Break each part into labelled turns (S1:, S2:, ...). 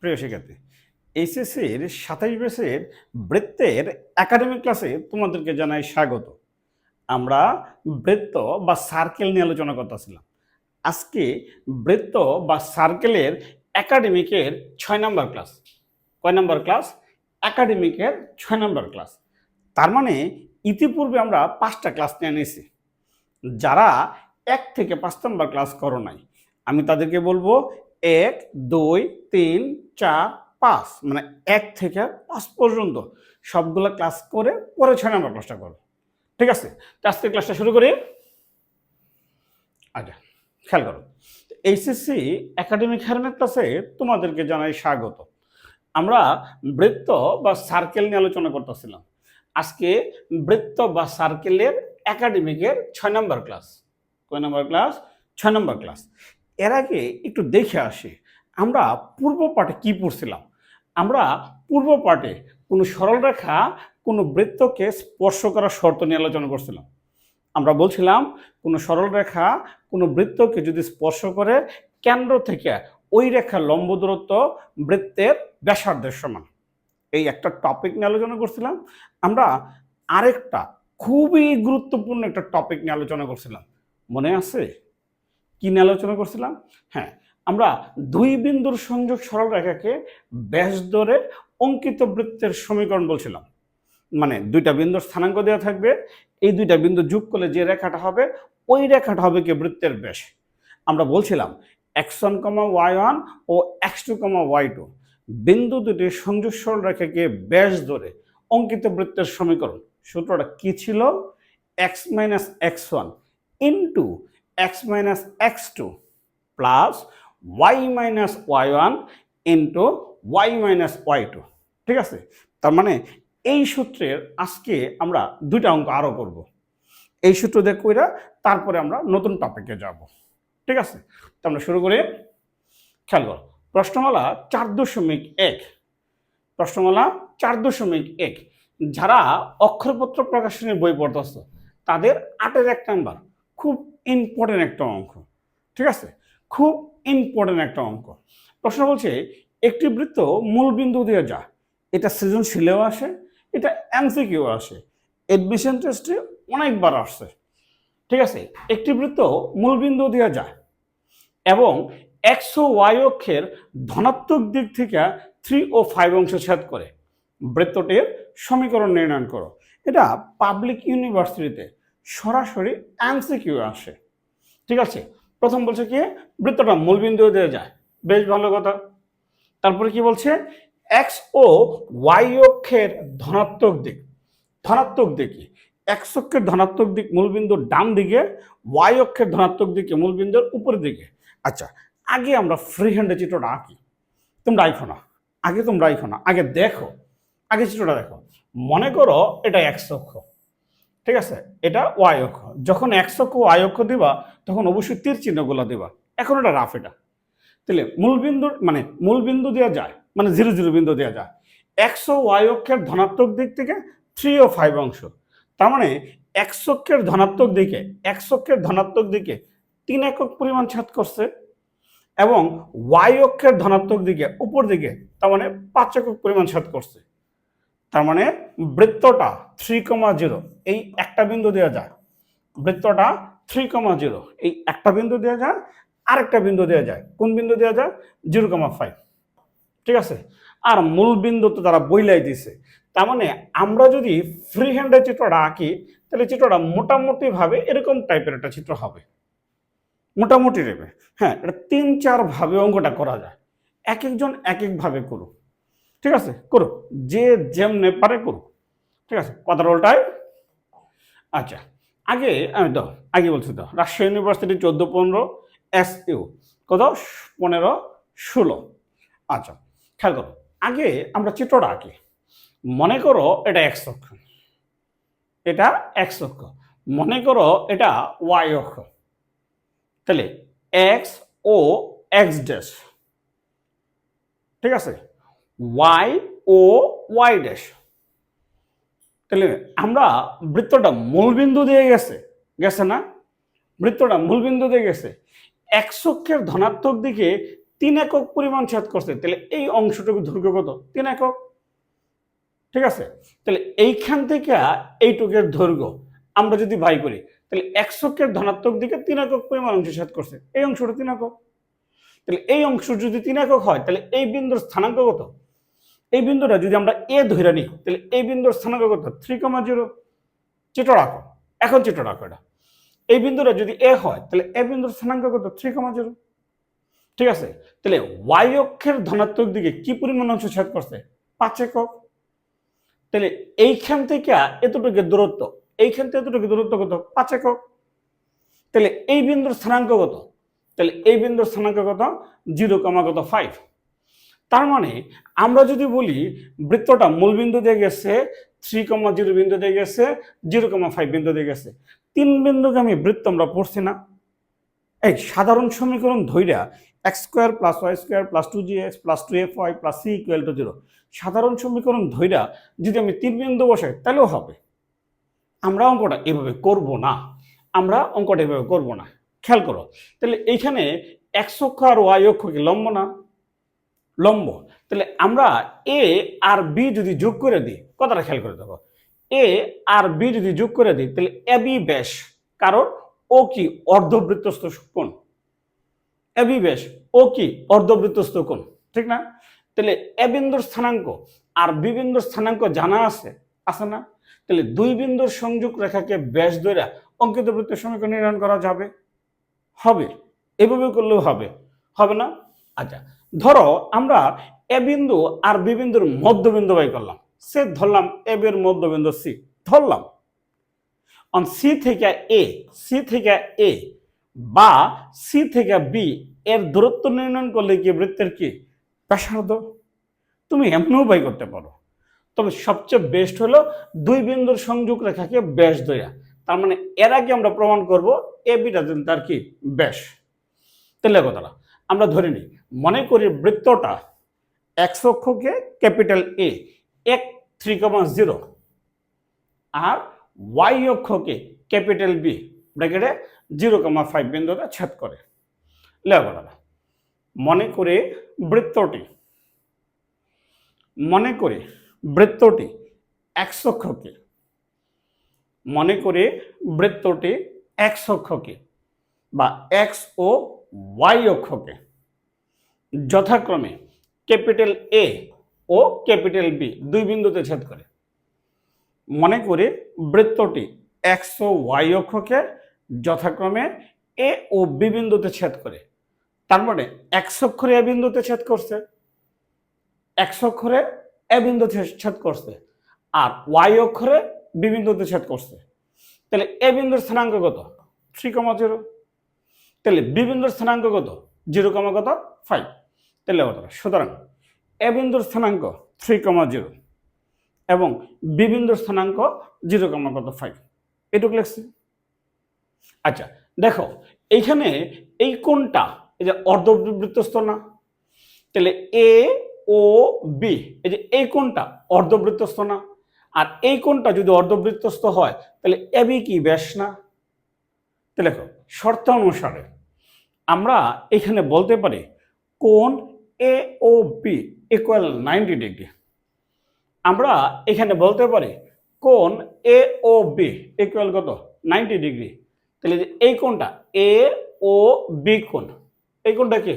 S1: প্রিয় শিক্ষার্থী, এইচএসসির ২৭ ব্যাচের বৃত্তের একাডেমিক ক্লাসে তোমাদেরকে জানাই স্বাগত। আমরা বৃত্ত বা সার্কেল নিয়ে আলোচনা করতেছিলাম। আজকে বৃত্ত বা সার্কেলের একাডেমিকের ৬ নম্বর ক্লাস। কয় নম্বর ক্লাস? একাডেমিকের ৬ নম্বর ক্লাস। তার মানে ইতিপূর্বে আমরা ৫টা ক্লাস নিয়ে নিয়েছি। যারা ১ থেকে ৫ নম্বর ক্লাস করো নাই, আমি তাদেরকে বলবো ১, ২, ৩, ৪, ৫ মানে ১ থেকে ৫ পর্যন্ত সবগুলো ক্লাস করে পরে ৬ নম্বর ক্লাসটা করো। ঠিক আছে? তো আজকে ক্লাসটা শুরু করি। আচ্ছা, খেয়াল করো, এইচএসসি একাডেমিক হ্যারমেট ক্লাসে তোমাদেরকে জানাই স্বাগত। আমরা বৃত্ত বা সার্কেল নিয়ে আলোচনা করতেছিলাম। আজকে বৃত্ত বা সার্কেলের একাডেমিকের ৬ নম্বর ক্লাস। কয় নম্বর ক্লাস? ৬ নম্বর ক্লাস। এর আগে একটু দেখে আসি আমরা পূর্ব পাঠে কি পড়ছিলাম। আমরা পূর্ব পাঠে কোনো সরল রেখা কোনো বৃত্তকে স্পর্শ করার শর্ত নিয়ে আলোচনা করছিলাম। আমরা বলছিলাম কোনো সরল রেখা কোনো বৃত্তকে যদি স্পর্শ করে কেন্দ্র থেকে ওই রেখার লম্ব দূরত্ব বৃত্তের ব্যাসার্ধের সমান। এই একটা টপিক নিয়ে আলোচনা করছিলাম। আমরা আরেকটা খুবই গুরুত্বপূর্ণ একটা টপিক নিয়ে আলোচনা করছিলাম, মনে আছে? কি নিয়ে আলোচনা করছিলাম? হ্যাঁ, আমরা দুই বিন্দুর সংযোগ সরল রেখাকে ব্যাস ধরে অঙ্কিত বৃত্তের সমীকরণ বলছিলাম। মানে দুইটা বিন্দুর স্থানাঙ্ক দেওয়া থাকবে, এই দুইটা বিন্দু যোগ করলে যে রেখাটা হবে ওই রেখাটা হবে কি বৃত্তের ব্যাস। আমরা বলছিলাম x1, y1 ও x2, y2 বিন্দু দুটির সংযোগ সরল রেখাকে ব্যাস ধরে অঙ্কিত বৃত্তের সমীকরণ। সূত্রটা কি ছিল? x - x1 into x - x2 plus y - y1 into y - y2। ঠিক আছে? তার মানে এই সূত্রের আজকে আমরা দুইটা অঙ্ক আরো করব। এই সূত্র দিয়ে কইরা তারপরে আমরা নতুন টপিকে যাব। ঠিক আছে? তো আমরা শুরু করি। খেয়াল করো, প্রশ্নমালা ৪.১। প্রশ্নমালা ৪.১। যারা অক্ষরপত্র প্রকাশনের বই পড়তেছ তাদের ৮-এর ১ নাম্বার খুব ইম্পর্টেন্ট একটা অঙ্ক। ঠিক আছে? খুব ইম্পর্টেন্ট একটা অঙ্ক। প্রশ্ন বলছে একটি বৃত্ত মূল বিন্দু দিয়ে যায়। এটা সৃজনশীলেও আসে, এটা এমসিকিউ আসে, এডমিশন টেস্টে অনেকবার আসছে। ঠিক আছে? একটি বৃত্ত মূল বিন্দু দিয়ে যায় এবং এক্স ও ওয়াই অক্ষের ধনাত্মক দিক থেকে 3 ও 5 অংশ ছেদ করে বৃত্তটির সমীকরণ নির্ণয় করো। এটা পাবলিক ইউনিভার্সিটিতে সরাসরি এমসিকিউ আসে। ঠিক আছে? প্রথম বলছে কি, বৃত্তটা মূল বিন্দু দিয়ে যায়, বেশ ভালো কথা। তারপরে কি বলছে, এক্স ও ওয়াই অক্ষের ধনাত্মক দিক। ধনাত্মক দিকে এক্স অক্ষের ধনাত্মক দিক মূলবিন্দুর ডান দিকে, ওয়াই অক্ষের ধনাত্মক দিকে মূলবিন্দুর উপরের দিকে। আচ্ছা, আগে আমরা ফ্রি হ্যান্ডে চিত্রটা আঁকি। তোমরা আঁকো না, আগে দেখো, আগে চিত্রটা দেখো। মনে করো এটা এক্স অক্ষ, ঠিক আছে, এটা ওয়াই অক্ষ। যখন এক্স অক্ষ ওয়াই অক্ষ দিবা তখন অবশ্যই তীর চিহ্নগুলো দিবা। এখন এটা রাফ। এটা তাহলে মূলবিন্দু দেওয়া যায়, মানে 0, 0 বিন্দু দেওয়া যায় এক্স ও ওয়াই অক্ষের ধনাত্মক দিক থেকে 3 ও 5 অংশ। তার মানে এক্স অক্ষের ধনাত্মক দিকে 3 একক পরিমাণ ছেদ করছে এবং ওয়াই অক্ষের ধনাত্মক দিকে উপর দিকে তার মানে 5 একক পরিমাণ ছেদ করছে। তার মানে বৃত্তটা 3,0 এই একটা বিন্দু দেওয়া যায়। বৃত্তটা 3,0 এই একটা বিন্দু দেওয়া যায়, আরেকটা বিন্দু দেওয়া যায়। কোন বিন্দু দেওয়া যায়? 0,5। ঠিক আছে? আর মূল বিন্দু তো তারা বইলাই দিছে। তার মানে আমরা যদি ফ্রি হ্যান্ডের চিত্রটা আঁকি তাহলে চিত্রটা মোটামুটি ভাবে এরকম টাইপের একটা চিত্র হবে। মোটামুটি নেবে। হ্যাঁ, এটা 3-4 ভাবে অঙ্কটা করা যায়। এক একজন এক এক ভাবে করুক। ঠিক আছে? করুক, যে যেমনে পারে করুক। ঠিক আছে? কথার উল্টায়। আচ্ছা, আগে বলছি তো, রাজশাহী ইউনিভার্সিটি 14-15, SU কত 15-16। আচ্ছা, খেয়াল করো, আগে আমরা চিত্রটা আঁকি। মনে করো এটা এক্স অক্ষ, এটা এক্স অক্ষ। মনে করো এটা ওয়াই অক্ষ। তাহলে এক্স ও এক্স ড্যাশ, ঠিক আছে, ওয়াই ও ওয়াই ড্যাশ। তাহলে আমরা বৃত্তটা মূলবিন্দু দিয়ে গেছে না? বৃত্তটা মূলবিন্দু দিয়ে গেছে। এক্স অক্ষের ধনাত্মক দিকে 3 একক পরিমাণ ছেদ করছে, তাহলে এই অংশটুকু দৈর্ঘ্য কত? 3 একক। ঠিক আছে, তাহলে এইখান থেকে এইটুকের দৈর্ঘ্য আমরা যদি বাই করি, তাহলে এক্স অক্ষের ধনাত্মক দিকে 3 একক পরিমাণ অংশ ছেদ করছে, এই অংশটা 3 একক। তাহলে এই অংশ যদি 3 একক হয়, তাহলে এই বিন্দুর স্থানাঙ্ক কত? এই বিন্দুটা যদি আমরা এ ধরে নিই, তাহলে এই বিন্দুর স্থানাঙ্ক কত? 3,0। চিত্র রাখো, এখন চিত্র রাখো। এটা এই বিন্দুটা যদি এ হয়, তাহলে এ বিন্দুর স্থানাঙ্ক কত? 3,0। ঠিক আছে, তাহলে ওয়াই অক্ষের ধনাত্মক দিকে কি পরিমাণ অংশ ছেদ করছে? 5 একক। তাহলে এইখান থেকে এতটুকু দূরত্ব, এইখান থেকে এতটুকু দূরত্ব কত? 5 একক। তাহলে এই বিন্দুর স্থানাঙ্ক কত? তাহলে এই বিন্দুর স্থানাঙ্ক কত? 0,5। তার মানে আমরা যদি বলি বৃত্তটা মূল বিন্দু দিয়ে গেছে, 3,0 বিন্দু দিয়ে গেছে, 0,5 বিন্দু দিয়ে গেছে, 3 বিন্দুগামী বৃত্ত আমরা পড়ছি না? এই সাধারণ সমীকরণ ধইরা x² + y² + 2gx + 2fy + c = 0 সাধারণ সমীকরণ ধইরা যদি আমি 3 বিন্দু বসাই, তাহলেও হবে। আমরা অঙ্কটা এভাবে করব না, খেয়াল করো। তাহলে এইখানে x অক্ষ আর y অক্ষ কি লম্ব না? লম্ব। তাহলে আমরা a আর b যদি যোগ করে দিই, কথাটা খেয়াল করে দেখো, a আর b যদি যোগ করে দিই, তাহলে ab ব্যাস, কারণ ও কি? অর্ধবৃত্তস্থ কোণ। ab ব্যাস, ও কি? অর্ধবৃত্তস্থ কোণ, ঠিক না? তাহলে a বিন্দুর স্থানাঙ্ক আর b বিন্দুর স্থানাঙ্ক জানা আছে, আছে না? তাহলে দুই বিন্দুর সংযোগ রেখাকে ব্যাস ধরে অঙ্কিত বৃত্তের সমীকরণ নির্ণয় করা যাবে, হবে। এভাবে করলেও হবে, হবে না? আচ্ছা, ধরো আমরা এ বিন্দু আর বি বিন্দুর মধ্যবিন্দু বাই করলাম, সে ধরলাম এ বির মধ্যবিন্দু সি ধরলাম। অন সি থেকে এ বা সি থেকে বি এর দূরত্ব নির্ণয় করলে কি বৃত্তের কি? ব্যাসার্ধ। তুমি এমনও বাই করতে পারো, তবে সবচেয়ে বেস্ট হলো দুই বিন্দুর সংযোগ রেখাকে ব্যাস ধরা। তার মানে এর আগে আমরা প্রমাণ করব এ বিটা তার কি? ব্যাস। তাহলে কথাটা আমরা ধরে নিই, মনে করি বৃত্তটা এক্স অক্ষকে ক্যাপিটাল এ 3,0 আর ওয়াই অক্ষকে ক্যাপিটাল বি ব্র্যাকেটে 0,5 বিন্দুতে ছেদ করে। লেখা কথাটা মনে করে বৃত্তটি এক্স অক্ষকে, বা এক্স ও ওয়াই অক্ষকে যথাক্রমে ক্যাপিটাল এ ও ক্যাপিটাল বি দুই বিন্দুতে ছেদ করে। মনে করে বৃত্তটি এক্স ও ওয়াই অক্ষকে যথাক্রমে এ ও বি বিন্দুতে ছেদ করে। তার মানে এক্স অক্ষরে এ বিন্দুতে ছেদ করছে, আর ওয়াই অক্ষরে বি বিন্দুতে ছেদ করছে। তাহলে এ বিন্দুর স্থানাঙ্ক কত? 3,0। তাহলে বি বিন্দুর স্থানাঙ্ক কত? 0,5। তাহলে সুতরাং এ বিন্দুর স্থানাঙ্ক 3,0 এবং বি বিন্দুর স্থানাঙ্ক 0,5, এটুকু লিখছি। আচ্ছা দেখো, এইখানে এই কোণটা এই যে অর্ধবৃত্তস্থ না? তাহলে এ ও বি এই যে এই কোণটা অর্ধবৃত্তস্থ না? আর এই কোণটা যদি অর্ধবৃত্তস্থ হয়, তাহলে এ বি কি? ব্যাস না? তাহলে দেখো, শর্ত অনুসারে আমরা এখানে বলতে পারি কোণ এ ও বি ইকুয়াল 90 ডিগ্রি। আমরা এখানে বলতে পারি কোণ এ ও বি ইকুয়াল কত? 90 ডিগ্রি। তাহলে এই কোণটা এ ও বি কোণ, এই কোণটা কি?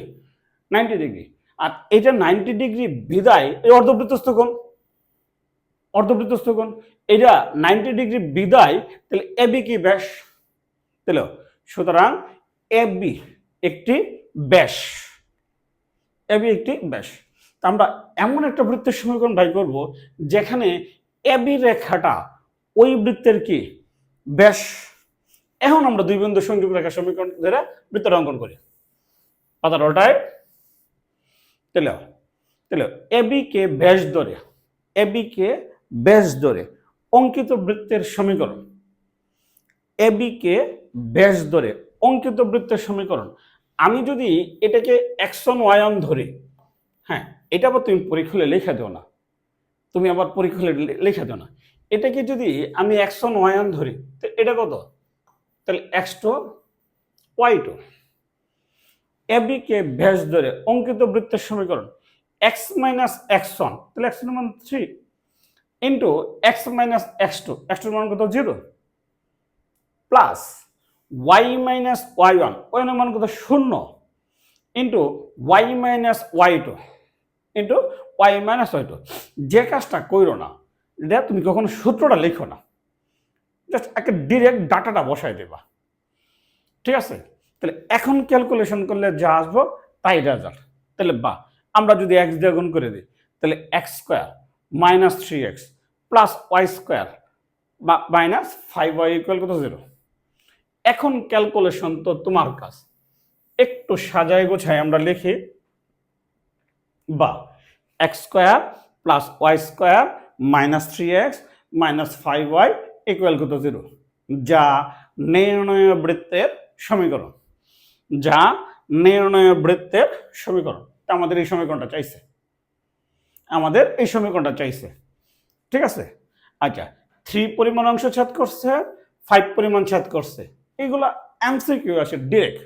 S1: 90 ডিগ্রি। আর এটা 90 ডিগ্রি বিদায় এই অর্ধবৃত্তস্থ কোণ, এটা 90 ডিগ্রি বিদায়। তাহলে এ বি কি? ব্যাস। তাহলে সুতরাং এ বি একটি ব্যাস, আমরা এমন একটা বৃত্তের সমীকরণ বাই করব যেখানে এবি রেখাটা ওই বৃত্তের কি? ব্যাস। এখন আমরা দুই বিন্দু সংযোগ রেখা সমীকরণ ধরে বৃত্তটা অঙ্কন করি, পাতার ওটায়। তাহলে এবি কে ব্যাস ধরে অঙ্কিত বৃত্তের সমীকরণ, আমি যদি এটাকে x1 y1 ধরি, হ্যাঁ এটা আবার তুমি পরীক্ষা লেখা দিও না, এটাকে যদি আমি x1 y1 ধরি, তো এটা কত? তাহলে x2 y2। এবি কে ব্যাস ধরে অঙ্কিত বৃত্তের সমীকরণ এক্স মাইনাস এক্স ওয়ান, তাহলে এক্স এর মান 3 into x minus x two, x টুর মান কত 0, plus y minus y one, y এর মান কত 0, into y minus y two into y minus y two. যে কাজটা করো না, এটা তুমি কখনো সূত্রটা লিখো না, জাস্ট একটা ডিরেক্ট ডাটাটা বসাই দেবা, ঠিক আছে? তাহলে এখন ক্যালকুলেশন করলে যা আসবো তাই রেজাল্ট। তাহলে বা আমরা যদি এক্স দিয়ে গুণ করে দিই, তাহলে x square minus 3x plus y square minus 5y equal কত 0। এখন ক্যালকুলেশন তো তোমার কাজ, একটু সাজায় গোছায় আমরা লিখি, বা x square plus y square minus 3x minus 5y equal কত 0, যা নির্ণয় বৃত্তের সমীকরণ, যা নির্ণয় বৃত্তের সমীকরণ। আমাদের এই সমীকরণটা চাইছে, আমাদের এই সমীকরণটা চাইছে, ঠিক আছে? আচ্ছা, 3 পরিমাণ অংশ ছেদ করছে, 5 পরিমাণ ছেদ করছে, এইগুলা এমসিকিউ আসে ডিরেক্ট।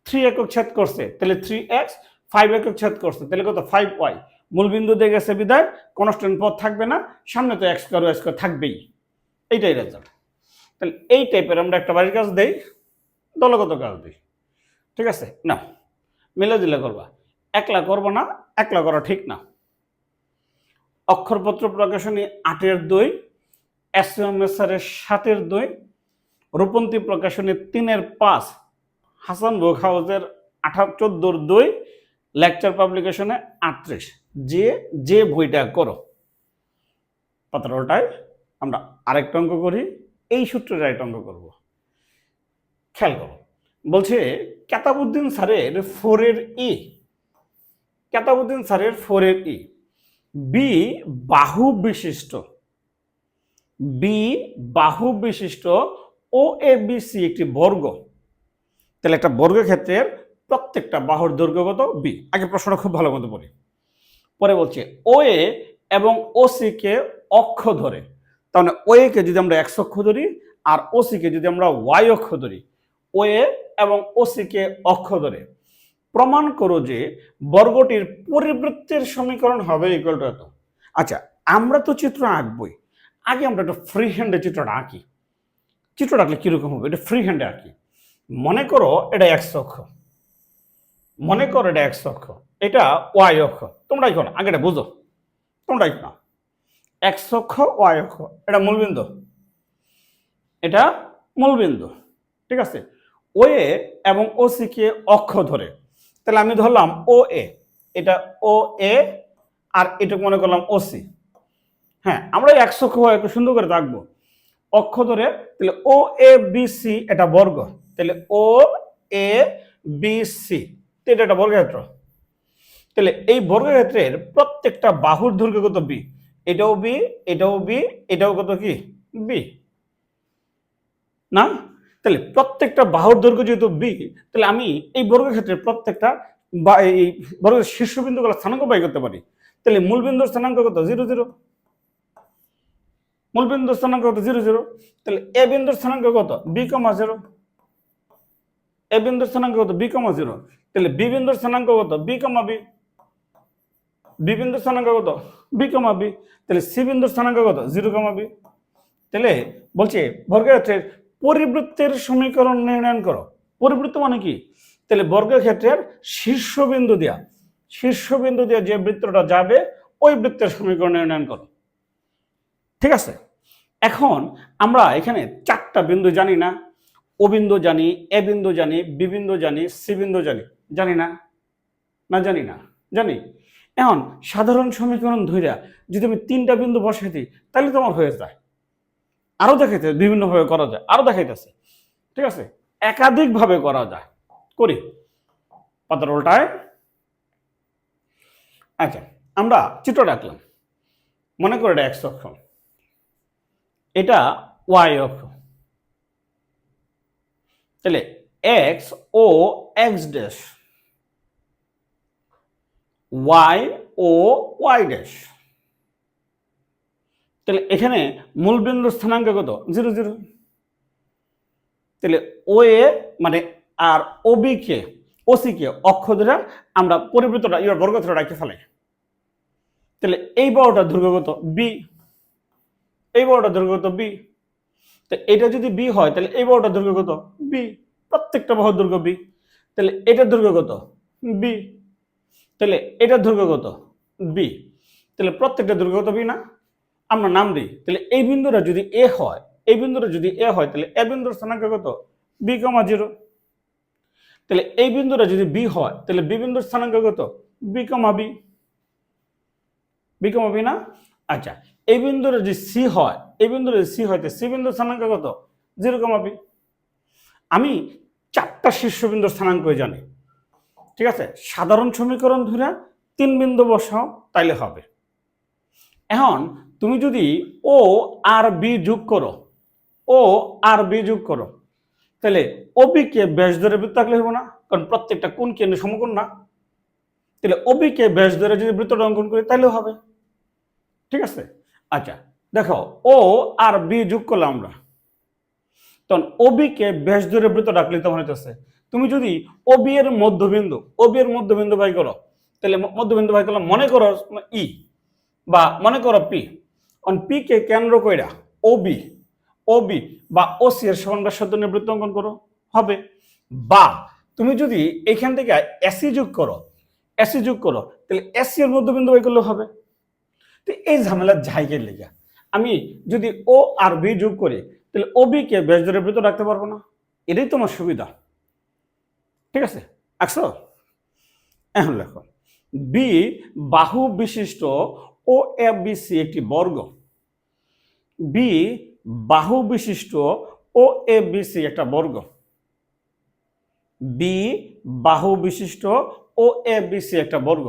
S1: 3 একক ছেদ করছে, তাহলে 3x, 5 একক ছেদ করছে, তাহলে কত 5y, মূলবিন্দু দিয়ে গেছে বিদায়, কনস্ট্যান্ট পদ থাকবে না, সামনে তো x স্কয়ার y স্কয়ার থাকবেই, এইটাই রেজাল্ট। তাহলে এই টাইপের আমরা একটা বাড়ির কাজ দেই, দলগত কাজ দিই, ঠিক আছে? না মিলে দিলে করবা, একলা করবো না, একলা করা ঠিক না। অক্ষরপত্র প্রকাশনী 8-2, এসএমএসআরের 7-2, রূপন্তী প্রকাশনী 3-5, হাসান বুক হাউসের 14-2, লেকচার পাবলিকেশনে 38। যে বইটা করো 15টায় আমরা আরেকটা অঙ্ক করি, এই সূত্রের আরেকটা অঙ্ক করব। খেয়াল করো, বলছে কেতাবউদ্দিন স্যারের 4-এর ই, কেতাবউদ্দিন স্যারের 4-এর ই, বি বাহু বিশিষ্ট, বি বাহু বিশিষ্ট ও এ বি সি একটি বর্গ। তাহলে একটা বর্গক্ষেত্রের প্রত্যেকটা বাহুর দৈর্ঘ্য কত বি। আগে প্রশ্নটা খুব ভালো মতো পড়ি, পরে বলছে ও এ এবং ও সি কে অক্ষ ধরে, তাহলে ও এ কে যদি আমরা এক্স অক্ষ ধরি আর ও সি কে যদি আমরা ওয়াই অক্ষ ধরি, ও এ এবং ও সি কে অক্ষ ধরে প্রমাণ করো যে বর্গটির পরিবৃত্তের সমীকরণ হবে ইকুয়াল টু এত। আচ্ছা, আমরা তো চিত্র আঁকবই, আগে আমরা একটা ফ্রি হ্যান্ডে চিত্রটা আঁকি। চিত্রটা আঁকলে কিরকম হবে, এটা ফ্রি হ্যান্ডে আঁকি। মনে করো এটা এক্স অক্ষ, মনে করো এটা এক্স অক্ষ, এটা ওয়াই অক্ষ, তোমরাই করো, আগে এটা বুঝো, তোমরাই করো। এক্স অক্ষ ওয়াই অক্ষ, এটা মূলবিন্দু, এটা মূলবিন্দু, ঠিক আছে? ও এ এবং ও সি কে অক্ষ ধরে, তাহলে আমি ধরলাম ও এ, এটা ও এ, আর এটা মনে করলাম ও সি। হ্যাঁ, আমরা এক্স অক্ষ একটু সুন্দর করে রাখবো, অক্ষ ধরে, তাহলে ও এ বি সি এটা বর্গ, তাহলে ও এ বি সি, এটা একটা বর্গক্ষেত্র। তাহলে এই বর্গক্ষেত্রের প্রত্যেকটা বাহুর দৈর্ঘ্য কত বি, এটাও বি, এটাও বি, এটাও কত কি বি না? তাহলে প্রত্যেকটা বাহুর দৈর্ঘ্য যেহেতু বি, তাহলে আমি এই বর্গক্ষেত্রের প্রত্যেকটা বা এই বর্গের শীর্ষবিন্দুগুলো স্থানাঙ্ক বাই করতে পারি। তাহলে মূলবিন্দুর স্থানাঙ্ক কত 0 0, মূলবিন্দুর স্থানাঙ্ক কত 0 0, তাহলে এ বিন্দুর স্থানাঙ্ক কত বি কমা 0, এ বিন্দুর স্থানাঙ্ক কত বি কমা 0, তাহলে বি বিন্দুর স্থানাঙ্ক কত বি কমা বি, বি বিন্দুর স্থানাঙ্ক কত বি কমা বি, তাহলে সি বিন্দুর স্থানাঙ্ক কত 0 কমা বি। তাহলে বলছে বর্গক্ষেত্রের পরিবৃত্তের সমীকরণ নির্ণয় করো। পরিবৃত্ত মানে কি? তাহলে বর্গক্ষেত্রের শীর্ষবিন্দু দিয়া যে বৃত্তটা যাবে ওই বৃত্তের সমীকরণ নির্ণয় করো, ঠিক আছে? এখন আমরা এখানে 4টা বিন্দু জানি না, ও বিন্দু জানি, এ বিন্দু জানি, বি বিন্দু জানি, সি বিন্দু জানি, জানি না? না জানি না, জানি। এখন সাধারণ সমীকরণ ধইরা যদি আমি 3টা বিন্দু বসাই দিই, তাহলে তোমার হয়ে যায়। আরো দেখাইতে বিভিন্নভাবে করা যায়, আরো দেখাইতেছে, ঠিক আছে? একাধিকভাবে করা যায়, করি পাতার উল্টায়। আচ্ছা, আমরা চিত্রটা আঁকলাম, মনে করো এটা এক্স অক্ষ, এটা ওয়াই অক্ষ, তাহলে এক্স ও এক্স ড্যাশ, ওয়াই ও ওয়াই ড্যাশ। তাহলে এখানে মূলবিন্দুর স্থানাঙ্ক কত 0 0, তাহলে ও এ মানে আর ও বি কে ওসি কে অক্ষ ধরে আমরা পরিবৃত্তটা এবার বর্গক্ষেত্র রাখতে ফেলাই। তাহলে এই বাহুটা দৈর্ঘ্য কত? বি। এই বাহুটা দৈর্ঘ্য কত? বি। তো এটা যদি বি হয় তাহলে এই বাহুটা দৈর্ঘ্য কত? বি। প্রত্যেকটা বাহুর দৈর্ঘ্য বি। তাহলে এটার দৈর্ঘ্য কত? বি। তাহলে এটার দৈর্ঘ্য কত? বি। তাহলে প্রত্যেকটা দৈর্ঘ্য কত? বি না? আমরা নাম দিই। তাহলে এই বিন্দুটা যদি এ হয়, এই বিন্দুটা যদি এ হয় তাহলে এ বিন্দুর স্থানাঙ্ক কত? B comma 0। তাহলে এই বিন্দুটা যদি বি হয় তাহলে বি বিন্দুর স্থানাঙ্ক কত? B comma B. B comma B না? আচ্ছা, এই বিন্দুর যদি সি হয়, এই বিন্দুর যদি সি হয় তাহলে সি বিন্দুর স্থানাঙ্ক কত? 0 কমা বি। আমি 4টা শীর্ষবিন্দুর স্থানাঙ্ক জানি, ঠিক আছে? সাধারণ সমীকরণ ধরে 3 বিন্দু বসাও তাইলে হবে। এখন তুমি যদি ও আর বি যোগ করো, ও আর বি যোগ করো, তাহলে ওবি কে ব্যাস ধরে বৃত্ত আঁকলে হবে না? কারণ প্রত্যেকটা কোণ কেন্দ্রে সমকোণ না। তাহলে ওবি কে ব্যাস ধরে যদি বৃত্তটা অঙ্কন করি তাহলে হবে, ঠিক আছে? আচ্ছা দেখো, ও আর বি যোগ করলাম আমরা, তখন ওবি কে ব্যাস ধরে বৃত্ত ডাকলে তখন হইতেছে। তুমি যদি ওবি এর মধ্যবিন্দু বাই করো, তাহলে মধ্যবিন্দু বাই করলাম, মনে করো ই বা মনে করো পি। অন পি কে কেন্দ্র কইরা ওবি, ওবি বা ওসি এর সমান ব্যাসার্ধ নিয়ে বৃত্ত অঙ্কন করো, হবে। বা তুমি যদি এখান থেকে এসি যোগ করো, এসি যোগ করো, তাহলে এসি এর মধ্যবিন্দু বাই করলে হবে। তো এই ঝামেলার জায়গায় লেগে আমি যদি ও আর বি যোগ করি তাহলে ওবি কে ব্যাস ধরে বৃত্ত রাখতে পারবো না। এটাই তোমার সুবিধা, ঠিক আছে? আসো এখন লেখো, বি বাহু বিশিষ্ট ও এ বি সি একটি বর্গ। বি বাহু বিশিষ্ট ও এ বি সি একটা বর্গ। বি বাহু বিশিষ্ট ও এ বি সি একটা বর্গ।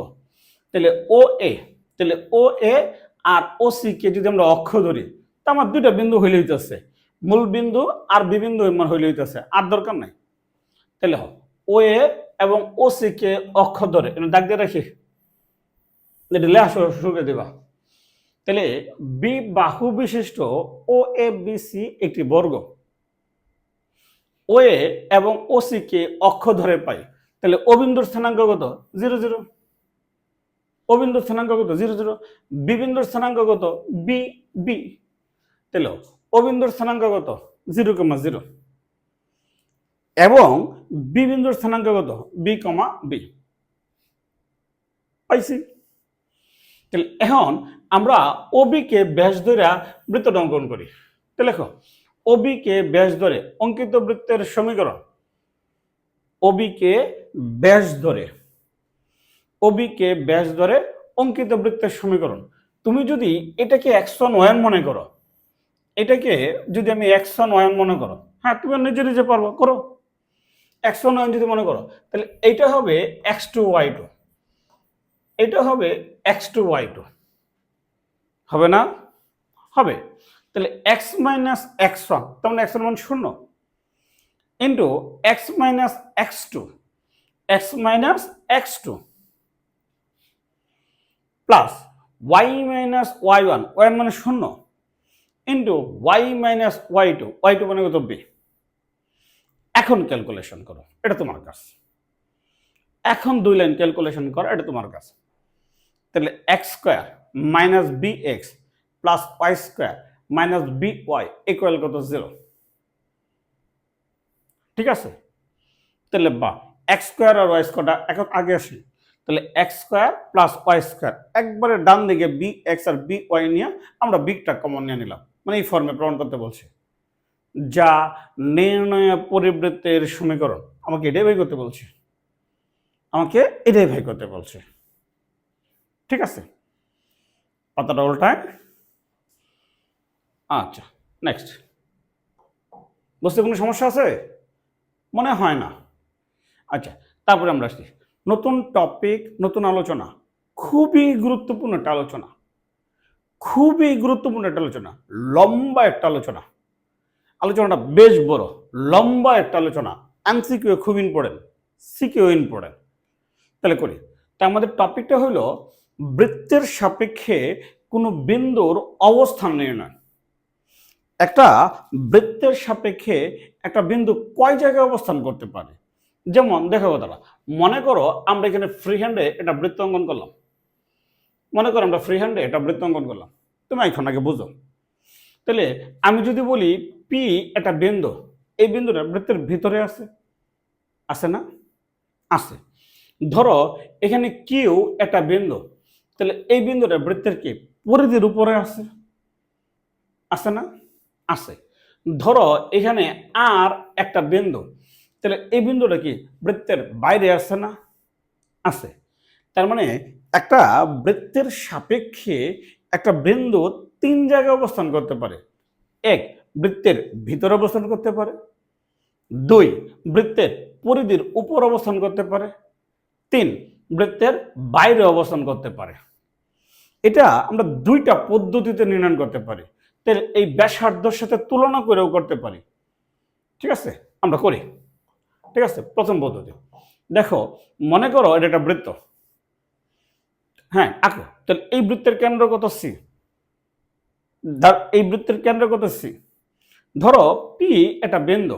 S1: তাহলে ও এ, তাহলে ও এ আর ও সি কে যদি আমরা অক্ষ ধরি তা আমার দুইটা বিন্দু হইলে হইতেছে, মূল বিন্দু আর বি বিন্দু হইলে হইতেছে, আর দরকার নাই। তাহলে ও এ এবং ও সি কে অক্ষ ধরে দাগ দিয়ে রাখি, শুরু করে দেবা। তাহলে বি বাহু বিশিষ্ট ও এ বি সি একটি বর্গ। ও এ এবং ও সি কে অক্ষ ধরে পাই, তাহলে ও বিন্দুর স্থানাঙ্ক কত? 0 0। ও বিন্দুর স্থানাঙ্ক কত? 0 0। বি বিন্দুর স্থানাঙ্ক কত? B B. তাহলে ও বিন্দুর স্থানাঙ্ক কত? 0 কমা 0 এবং বি বিন্দুর স্থানাঙ্ক কত? B comma B. পাইছি। তাহলে এখন আমরা ওবি কে ব্যাস ধরে বৃত্তটা অঙ্কন করি। তাহলে লেখো, ওবি কে ব্যাস ধরে অঙ্কিত বৃত্তের সমীকরণ। ওবি কে ব্যাস ধরে, ওবি কে ব্যাস ধরে অঙ্কিত বৃত্তের সমীকরণ। তুমি যদি এটাকে x1 মনে করো, এটাকে যদি আমি x1 মনে করো, হ্যাঁ তুমি নিজে নিজে পারবো, করো। x1 যদি মনে করো তাহলে এইটা হবে x2y2, এটা হবে x2y2, হবে না? হবে। তাহলে x মাইনাস x1, তার মানে x1 মান 0 into x minus x2, x minus x2 plus y minus y1, y মানে 0 into y minus y2, y2 মানে কত? b। এখন ক্যালকুলেশন করো, এটা তোমার কাজ। এখন 2 লাইন ক্যালকুলেশন করো, এটা তোমার কাজ। তাহলে x square minus bx plus y square minus by equal কত? 0, ঠিক আছে? তাহলে বা x স্কয়ার আর y স্কয়ারটা এখন আগে আসি। তাহলে x square plus y square একবারে ডান দিকে bx আর by নিয়ে আমরা বিগটা কমন নিয়ে নিলাম, মানে এই ফর্মে প্রমাণ করতে বলছে। যা নির্ণয় পরিবৃত্তের সমীকরণ। আমাকে এটাই ভাই করতে বলছে, আমাকে এটাই ভাই করতে বলছে, ঠিক আছে? পাতাটা উল্টায়। আচ্ছা নেক্সট, বুঝতে কোনো সমস্যা আছে? মনে হয় না। আচ্ছা তারপরে আমরা আসছি নতুন টপিক, নতুন আলোচনা, খুবই গুরুত্বপূর্ণ একটা আলোচনা, খুবই গুরুত্বপূর্ণ একটা আলোচনা, লম্বা একটা আলোচনা। আলোচনাটা বেশ বড়, লম্বা একটা আলোচনা। এমসিকিউ খুব ইম্পর্টেন্ট, সিকিউ ইম্পর্টেন্ট। তাহলে করি। তা আমাদের টপিকটা হলো বৃত্তের সাপেক্ষে কোনো বিন্দুর অবস্থান নির্ণয়। একটা বৃত্তের সাপেক্ষে একটা বিন্দু কয় জায়গায় অবস্থান করতে পারে যেমন দেখো কথাটা, মনে করো আমরা এখানে ফ্রি হ্যান্ডে এটা বৃত্ত অঙ্কন করলাম, মনে করো আমরা ফ্রি হ্যান্ডে এটা বৃত্ত অঙ্কন করলাম, তুমি এখন আগে বুঝো। তাহলে আমি যদি বলি পি একটা বিন্দু, এই বিন্দুটা বৃত্তের ভিতরে আছে, আছে না? আছে। ধরো এখানে কিউ একটা বিন্দু, তাহলে এই বিন্দুটা বৃত্তের কি পরিধির উপরে আছে, আছে না? আছে। ধরো এখানে আর একটা বিন্দু, তাহলে এই বিন্দুটা কি বৃত্তের বাইরে আছে না? আছে। তার মানে একটা বৃত্তের সাপেক্ষে একটা বিন্দু তিন জায়গায় অবস্থান করতে পারে। এক, বৃত্তের ভিতরে অবস্থান করতে পারে। দুই, বৃত্তের পরিধির উপর অবস্থান করতে পারে। তিন, বৃত্তের বাইরে অবস্থান করতে পারে। এটা আমরা দুইটা পদ্ধতিতে নির্ণয় করতে পারি। তাহলে এই ব্যাসার্ধের সাথে তুলনা করেও করতে পারি। ঠিক আছে, আমরা করি। ঠিক আছে, প্রথম পদ্ধতি দেখো, মনে করো এটা একটা বৃত্ত, হ্যাঁ আঁকো। তাহলে এই বৃত্তের কেন্দ্র কত সি, এই বৃত্তের কেন্দ্র কত সি। ধরো পি একটা বিন্দু,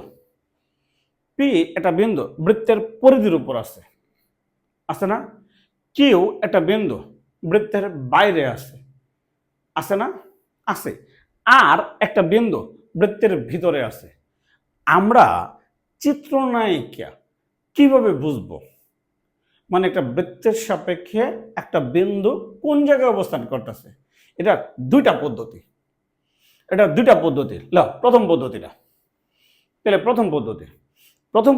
S1: পি একটা বিন্দু বৃত্তের পরিধির উপর আছে, আছে না? কিউ একটা বিন্দু বৃত্তের বাইরে আছে, আছে না? আছে। আর একটা বিন্দু বৃত্তের ভিতরে আছে। আমরা চিত্রনায়িকা কিভাবে বুঝবো মানে একটা বৃত্তের সাপেক্ষে একটা বিন্দু কোন জায়গায় অবস্থান করতেছে? এটা দুইটা পদ্ধতি, এটা দুইটা পদ্ধতি। প্রথম পদ্ধতিটা, তাহলে প্রথম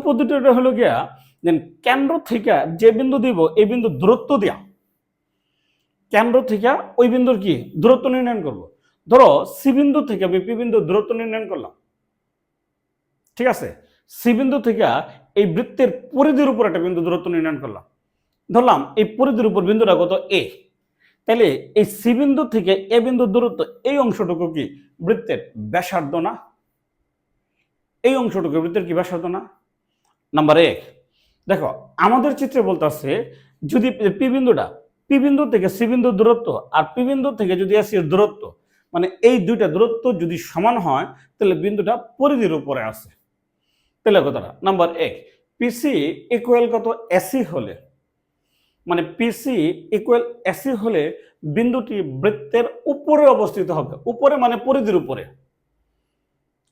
S1: পদ্ধতিটা হলো গিয়া কেন্দ্র থেকে যে বিন্দু দিব এই বিন্দু দূরত্ব দিয়া, কেন্দ্র থেকে ওই বিন্দুর কি দূরত্ব নির্ণয় করব। ধরো সি বিন্দু থেকে আমি পি বিন্দু দূরত্ব নির্ণয় করলাম, ঠিক আছে? সি বিন্দু থেকে এই বৃত্তের পরিধির উপর একটা বিন্দু দূরত্ব নির্ণয় করলাম, ধরলাম এই পরিধির উপর বিন্দুটা কত এ। তাহলে এই সি বিন্দু থেকে এ বিন্দুর দূরত্ব, এই অংশটুকু কি বৃত্তের ব্যাসার্ধ না? এই অংশটুকু বৃত্তের কি ব্যাসার্ধ না? নাম্বার এক, দেখো আমাদের চিত্রে বলতেছে যদি পি বিন্দু থেকে সি বিন্দুর দূরত্ব আর পি বিন্দু থেকে যদি এসি এর দূরত্ব, মানে এই দুইটা দূরত্ব যদি সমান হয় তাহলে বিন্দুটা পরিধির উপরে আছে। তাহলে কথাটা নাম্বার এক, পিসি ইকুয়াল কত এসি হলে, মানে পিসি ইকুয়াল এসি হলে বিন্দুটি বৃত্তের উপরে অবস্থিত হবে। উপরে মানে পরিধির উপরে,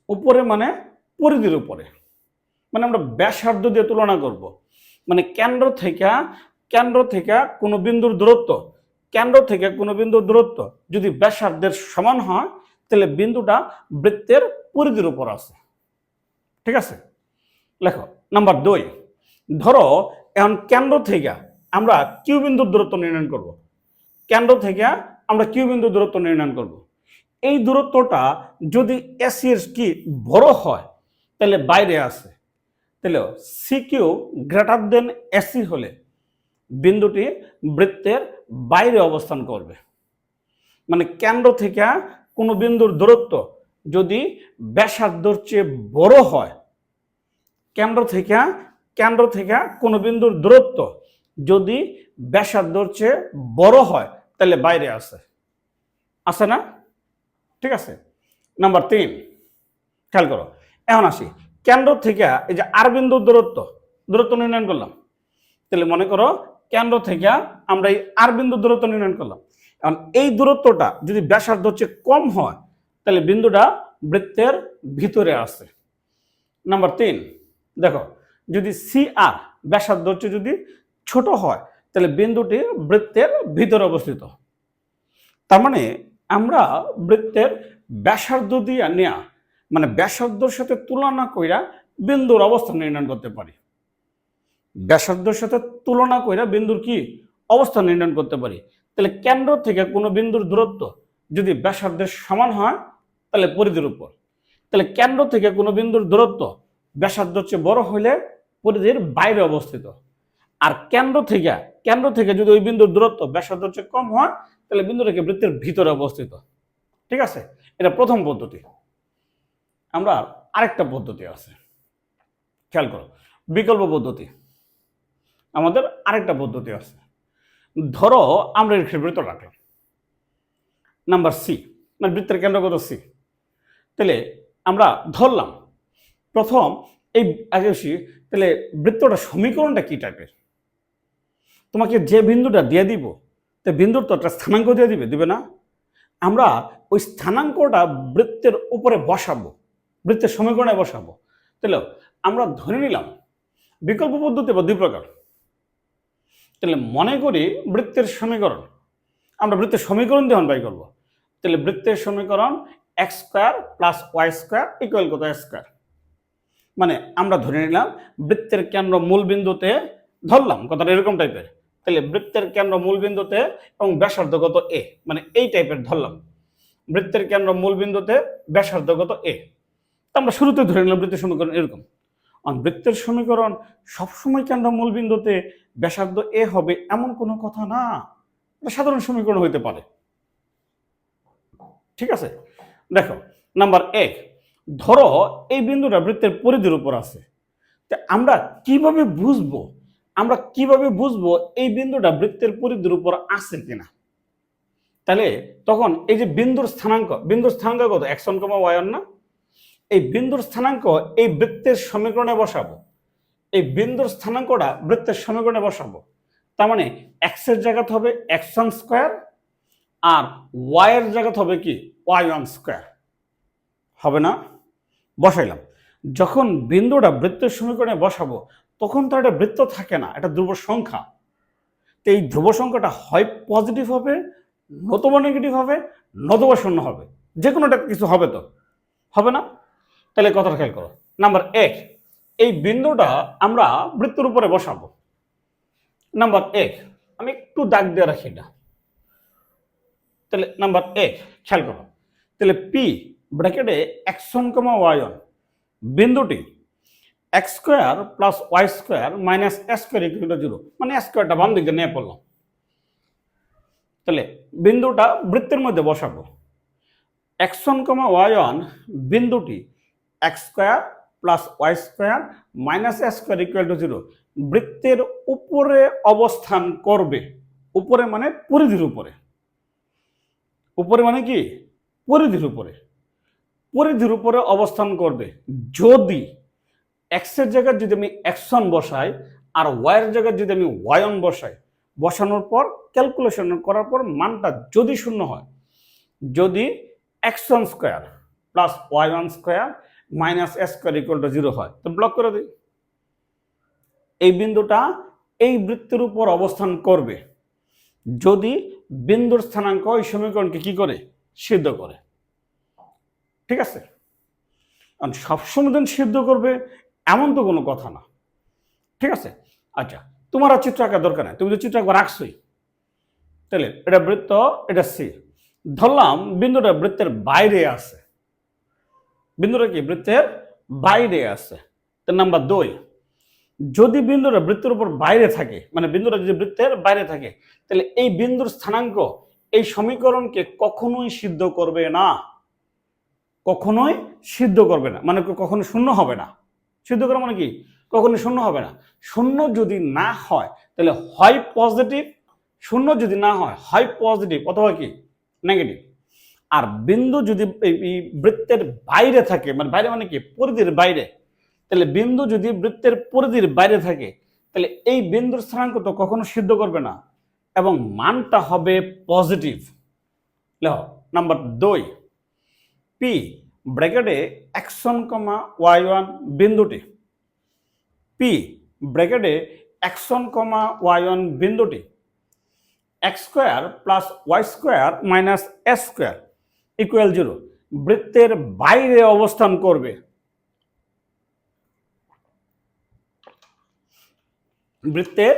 S1: উপরে মানে পরিধির উপরে, মানে আমরা ব্যাসার্ধ দিয়ে তুলনা করব। মানে কেন্দ্র থেকে কোনো বিন্দুর দূরত্ব, কেন্দ্র থেকে কোনো বিন্দুর দূরত্ব যদি ব্যাসার্ধের সমান হয় তাহলে বিন্দুটা বৃত্তের পরিধির উপর আছে। ঠিক আছে, লেখো। নাম্বার দুই, ধরো এখন কেন্দ্র থেকে আমরা কিউ বিন্দুর দূরত্ব নির্ণয় করব। কেন্দ্র থেকে আমরা কিউ বিন্দুর দূরত্ব নির্ণয় করব। এই দূরত্বটা যদি এসি এর কি বড় হয় তাহলে বাইরে আছে। তাহলে C Q greater than AC হলে বিন্দুটি বৃত্তের বাইরে অবস্থান করবে। মানে কেন্দ্র থেকে কোনো বিন্দুর দূরত্ব যদি ব্যাসার্ধর চেয়ে বড় হয়, কেন্দ্র থেকে কোনো বিন্দুর দূরত্ব যদি ব্যাসার্ধর চেয়ে বড় হয় তাহলে বাইরে আছে, আছে না? ঠিক আছে। নাম্বার তিন, খেয়াল করো। এখন আসি কেন্দ্র থেকে এই যে আর বিন্দুর দূরত্ব নির্ণয় করলাম। তাহলে মনে করো কেন্দ্র থেকে আমরা এই আর বিন্দুর দূরত্ব নির্ণয় করলাম। এখন এই দূরত্বটা যদি ব্যাসার্ধ চেয়ে কম হয় তাহলে বিন্দুটা বৃত্তের ভিতরে আছে। নাম্বার তিন, দেখো যদি সি আর ব্যাসার্ধ চেয়ে যদি ছোট হয় তাহলে বিন্দুটি বৃত্তের ভিতরে অবস্থিত। তার মানে আমরা বৃত্তের ব্যাসার্ধ দিয়ে নেয়া, মানে ব্যাসার্ধর সাথে তুলনা কইরা বিন্দুর অবস্থান নির্ণয় করতে পারি। ব্যাসার্ধের সাথে তুলনা কইরা বিন্দুর কি অবস্থান নির্ণয় করতে পারি। তাহলে কেন্দ্র থেকে কোনো বিন্দুর দূরত্ব যদি ব্যাসার্ধের সমান হয় তাহলে পরিধির উপর। তাহলে কেন্দ্র থেকে কোনো বিন্দুর দূরত্ব ব্যাসার্ধের চেয়ে বড় হলে পরিধির বাইরে অবস্থিত। আর কেন্দ্র থেকে যদি ওই বিন্দুর দূরত্ব ব্যাসার্ধের চেয়ে কম হয় তাহলে বিন্দুটাকে বৃত্তের ভিতরে অবস্থিত। ঠিক আছে, এটা প্রথম পদ্ধতি। আমরা আরেকটা পদ্ধতি আছে, খেয়াল করো, বিকল্প পদ্ধতি। আমাদের আরেকটা পদ্ধতি আছে। ধরো আমরা এর বৃত্ত রাখলাম, নাম্বার সি, মানে বৃত্তের কেন্দ্র কত সি। তাহলে আমরা ধরলাম প্রথম এই আগে আসি, তাহলে বৃত্তটা সমীকরণটা কি টাইপের? তোমাকে যে বিন্দুটা দিয়ে দিব, তো বিন্দুর তো একটা স্থানাঙ্ক দিয়ে দিবে না? আমরা ওই স্থানাঙ্কটা বৃত্তের উপরে বসাবো, বৃত্তের সমীকরণে বসাবো। তাহলে আমরা ধরে নিলাম বিকল্প পদ্ধতি বা দুই প্রকার। তাহলে মনে করি বৃত্তের সমীকরণ, আমরা বৃত্তের সমীকরণ দিয়ে বাই করবো। তাহলে বৃত্তের সমীকরণ x square plus y square equal কত স্কোয়ার। মানে আমরা ধরে নিলাম বৃত্তের কেন্দ্র মূল বিন্দুতে, ধরলাম কথাটা এরকম টাইপের। তাহলে বৃত্তের কেন্দ্র মূল বিন্দুতে এবং ব্যাসার্ধ কত এ, মানে এই টাইপের ধরলাম বৃত্তের কেন্দ্র মূল বিন্দুতে ব্যাসার্ধ কত এ। আমরা শুরুতে ধরে নিলাম বৃত্তের সমীকরণ এরকম। বৃত্তের সমীকরণ সবসময় কেন্দ্র মূল বিন্দুতে ব্যাসার্ধ এ হবে এমন কোনো কথা না, এটা সাধারণ সমীকরণ হইতে পারে। ঠিক আছে, দেখো নাম্বার 1, ধরো এই বিন্দুটা বৃত্তের পরিধির উপর আছে। আমরা কিভাবে বুঝবো এই বিন্দুটা বৃত্তের পরিধির উপর আছে কিনা? তাহলে তখন এই যে বিন্দুর স্থানাঙ্ক কত x1, y1 না? এই বিন্দুর স্থানাঙ্ক এই বৃত্তের সমীকরণে বসাবো, এই বিন্দুর স্থানাঙ্কটা বৃত্তের সমীকরণে বসাবো। তার মানে x এর জায়গাতে হবে x1 স্কয়ার আর y এর জায়গাতে হবে কি y1 স্কয়ার, হবে না? বসাইলাম। যখন বিন্দুটা বৃত্তের সমীকরণে বসাবো তখন তো এটা বৃত্ত থাকে না, এটা ধ্রুব সংখ্যা। তো এই ধ্রুব সংখ্যাটা হয় পজিটিভ হবে, নতুবা নেগেটিভ হবে, নতুবা শূন্য হবে, যে কোনো একটা কিছু হবে, তো হবে না? তাহলে কথাটা খেয়াল করো। নাম্বার 1, এই বিন্দুটা আমরা বৃত্তের উপরে বসাবো। নাম্বার 1, আমি একটু দাগ দিয়ে রাখি এটা। তাহলে নাম্বার 1 খেয়াল করো, তাহলে পি ব্র্যাকেটে x1, y1 বিন্দুটি x square plus y square minus s square equal 0, মানে স্কোয়ারটা বাম দিকে নিয়ে পড়লাম। তাহলে বিন্দুটা বৃত্তের মধ্যে বসাবো। x1, y1 বিন্দুটি x square plus y square minus s square equal 0 বৃত্তের উপরে অবস্থান করবে। উপরে মানে পরিধির উপরে, উপরে মানে কি পরিধির উপরে, পরিধির উপরে অবস্থান করবে। যদি এক্স এর জায়গায় যদি আমি x1 বসাই আর ওয়াই এর জায়গায় যদি আমি y1 বসাই, বসানোর পর ক্যালকুলেশন করার পর মানটা যদি শূন্য হয়, যদি x1 square plus y1 square minus s square equal 0 হয়, তো ব্লক করে দিই। এই বিন্দুটা এই বৃত্তের উপর অবস্থান করবে যদি বিন্দুর স্থানাঙ্ক এই সমীকরণকে কি করে সিদ্ধ করে। ঠিক আছে, সবসময় দিন সিদ্ধ করবে এমন তো কোনো কথা না। ঠিক আছে, আচ্ছা তোমার আর চিত্র আঁকার দরকার নেই, তুমি তো চিত্র একবার রাখছোই। তাহলে এটা বৃত্ত, এটা সি। ধরলাম বিন্দুটা বৃত্তের বাইরে আছে, বিন্দুটা কি বৃত্তের বাইরে আছে। তো নাম্বার 2, যদি বিন্দুটা বৃত্তের উপর বাইরে থাকে, মানে বিন্দুটা যদি বৃত্তের বাইরে থাকে, তাহলে এই বিন্দুর স্থানাঙ্ক এই সমীকরণকে কখনোই সিদ্ধ করবে না, কখনোই সিদ্ধ করবে না, মানে কখনো শূন্য হবে না। সিদ্ধ করা মানে কি কখনো শূন্য হবে না। শূন্য যদি না হয় তাহলে হয় পজিটিভ, শূন্য যদি না হয় হয় পজিটিভ অথবা কি নেগেটিভ। আর বিন্দু যদি এই বৃত্তের বাইরে থাকে, মানে বাইরে মানে কি পরিধির বাইরে, তাহলে বিন্দু যদি বৃত্তের পরিধির বাইরে থাকে তাহলে এই বিন্দুর স্থানাঙ্ক তো কখনো সিদ্ধ করবে না এবং মানটা হবে পজিটিভ। লেখো নাম্বার 2, পি ব্র্যাকেটে x1, y1 বিন্দুটি, পি ব্র্যাকেটে x1, y1 বিন্দুটি x square plus y square minus s square equal 0 বৃত্তের বাইরে অবস্থান করবে। বৃত্তের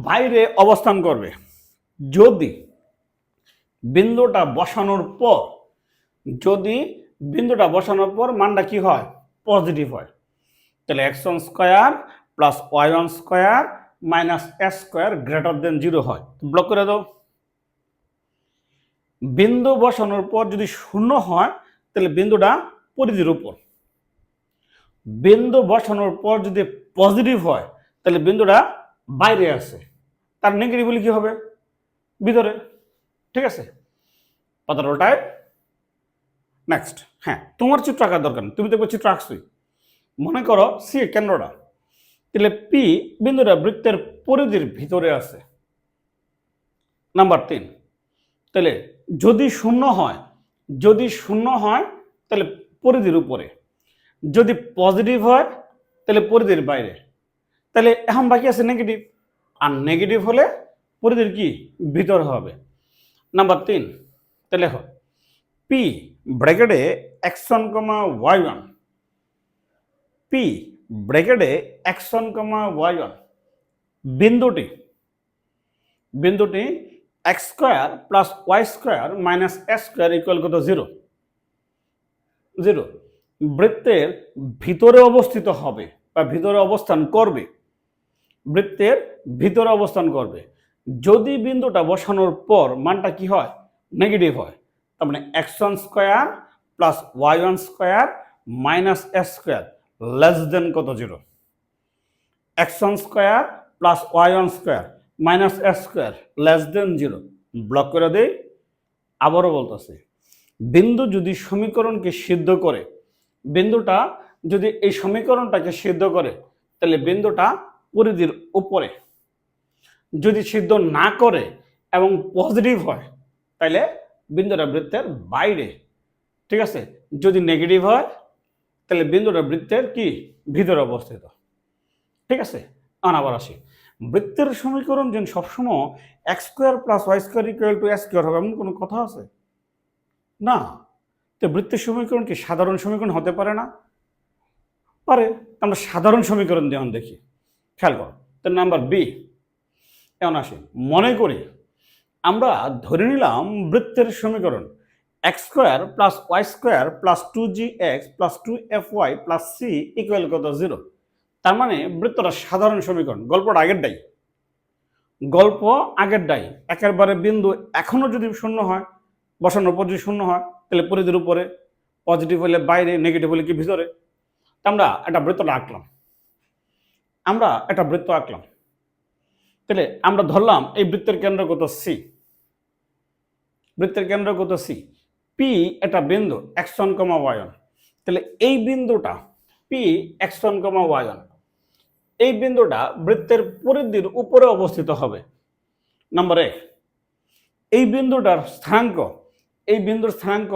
S1: বাইরে অবস্থান করবে যদি বিন্দুটা বসানোর পর, যদি বিন্দুটা বসানোর পর মানটা কি হয় পজিটিভ হয়। তাহলে x1 square plus y1 square minus s square greater than 0 হয়, ব্লক করে দাও। বিন্দু বসানোর পর যদি শূন্য হয় তাহলে বিন্দুটা পরিধির উপর, বিন্দু বসানোর পর যদি পজিটিভ হয় তাহলে বিন্দুটা বাইরে আছে, তার নেগেটিভ বলে কি হবে ভিতরে। ঠিক আছে, পাতার ওটায় নেক্সট। হ্যাঁ, তোমার চিত্র আঁকার দরকার নেই, তুমি তো একবার চিত্র আঁকছোই। মনে করো সি কেন্দ্রটা, তাহলে পি বিন্দুটা বৃত্তের পরিধির ভিতরে আছে। নাম্বার 3, তাহলে যদি শূন্য হয়, যদি শূন্য হয় তাহলে পরিধির উপরে, যদি পজিটিভ হয় তাহলে পরিধির বাইরে। তাহলে এখন বাকি আছে নেগেটিভ, আর নেগেটিভ হলে পরিধির কি ভিতর হবে। নাম্বার 3, তাহলে লেখো পি ব্র্যাকেটে x1, y1, পি ব্র্যাকেটে x1, y1 বিন্দুটি x square plus y square minus s square equal কত 0, 0 বৃত্তের ভিতরে অবস্থিত হবে বা ভিতরে অবস্থান করবে, বৃত্তের ভিতরে অবস্থান করবে। যদি বিন্দুটা বসানোর পর মানটা কি হয়, নেগেটিভ হয়, তার মানে x1 square plus y1 square minus s square less than কত 0, x1 square plus y1 square minus s square less than 0। Block করে দেই। আবারও বলতেছে, বিন্দু যদি সমীকরণকে সিদ্ধ করে, বিন্দুটা যদি এই সমীকরণটাকে সিদ্ধ করে তাহলে বিন্দুটা পরিধির উপরে, যদি সিদ্ধ না করে এবং পজিটিভ হয় তাহলে বিন্দুটা বৃত্তের বাইরে, ঠিক আছে। যদি নেগেটিভ হয় তাহলে বিন্দুটা বৃত্তের কি ভিতরে অবস্থিত, ঠিক আছে। আবার আসি, বৃত্তের সমীকরণ যেন সবসময় x square plus y square equal to s square হবে এমন কোনো কথা আছে না। তো বৃত্তের সমীকরণ কি সাধারণ সমীকরণ হতে পারে না? পারে। আমরা সাধারণ সমীকরণ যেমন দেখি, খেয়াল করো। তো নাম্বার বি, এমন আসি, মনে করি আমরা ধরে নিলাম বৃত্তের সমীকরণ x square plus y square plus 2gx plus 2fy plus c equal কত 0। তার মানে বৃত্তটা সাধারণ সমীকরণ। গল্পটা আগের ডাই একেবারে বিন্দু এখনো যদি শূন্য হয়, বসানোর পর যদি শূন্য হয় তাহলে পরিধির উপরে, পজিটিভ হলে বাইরে, নেগেটিভ হলে কি ভিতরে। আমরা একটা বৃত্ত আঁকলাম, তাহলে আমরা ধরলাম এই বৃত্তের কেন্দ্র কত সি, পি একটা বিন্দু x1, y1, তাহলে এই বিন্দুটা পি x1, y1, এই বিন্দুটা বৃত্তের পরিধির উপরে অবস্থিত হবে। নাম্বার 1, এই বিন্দুটার স্থানাঙ্ক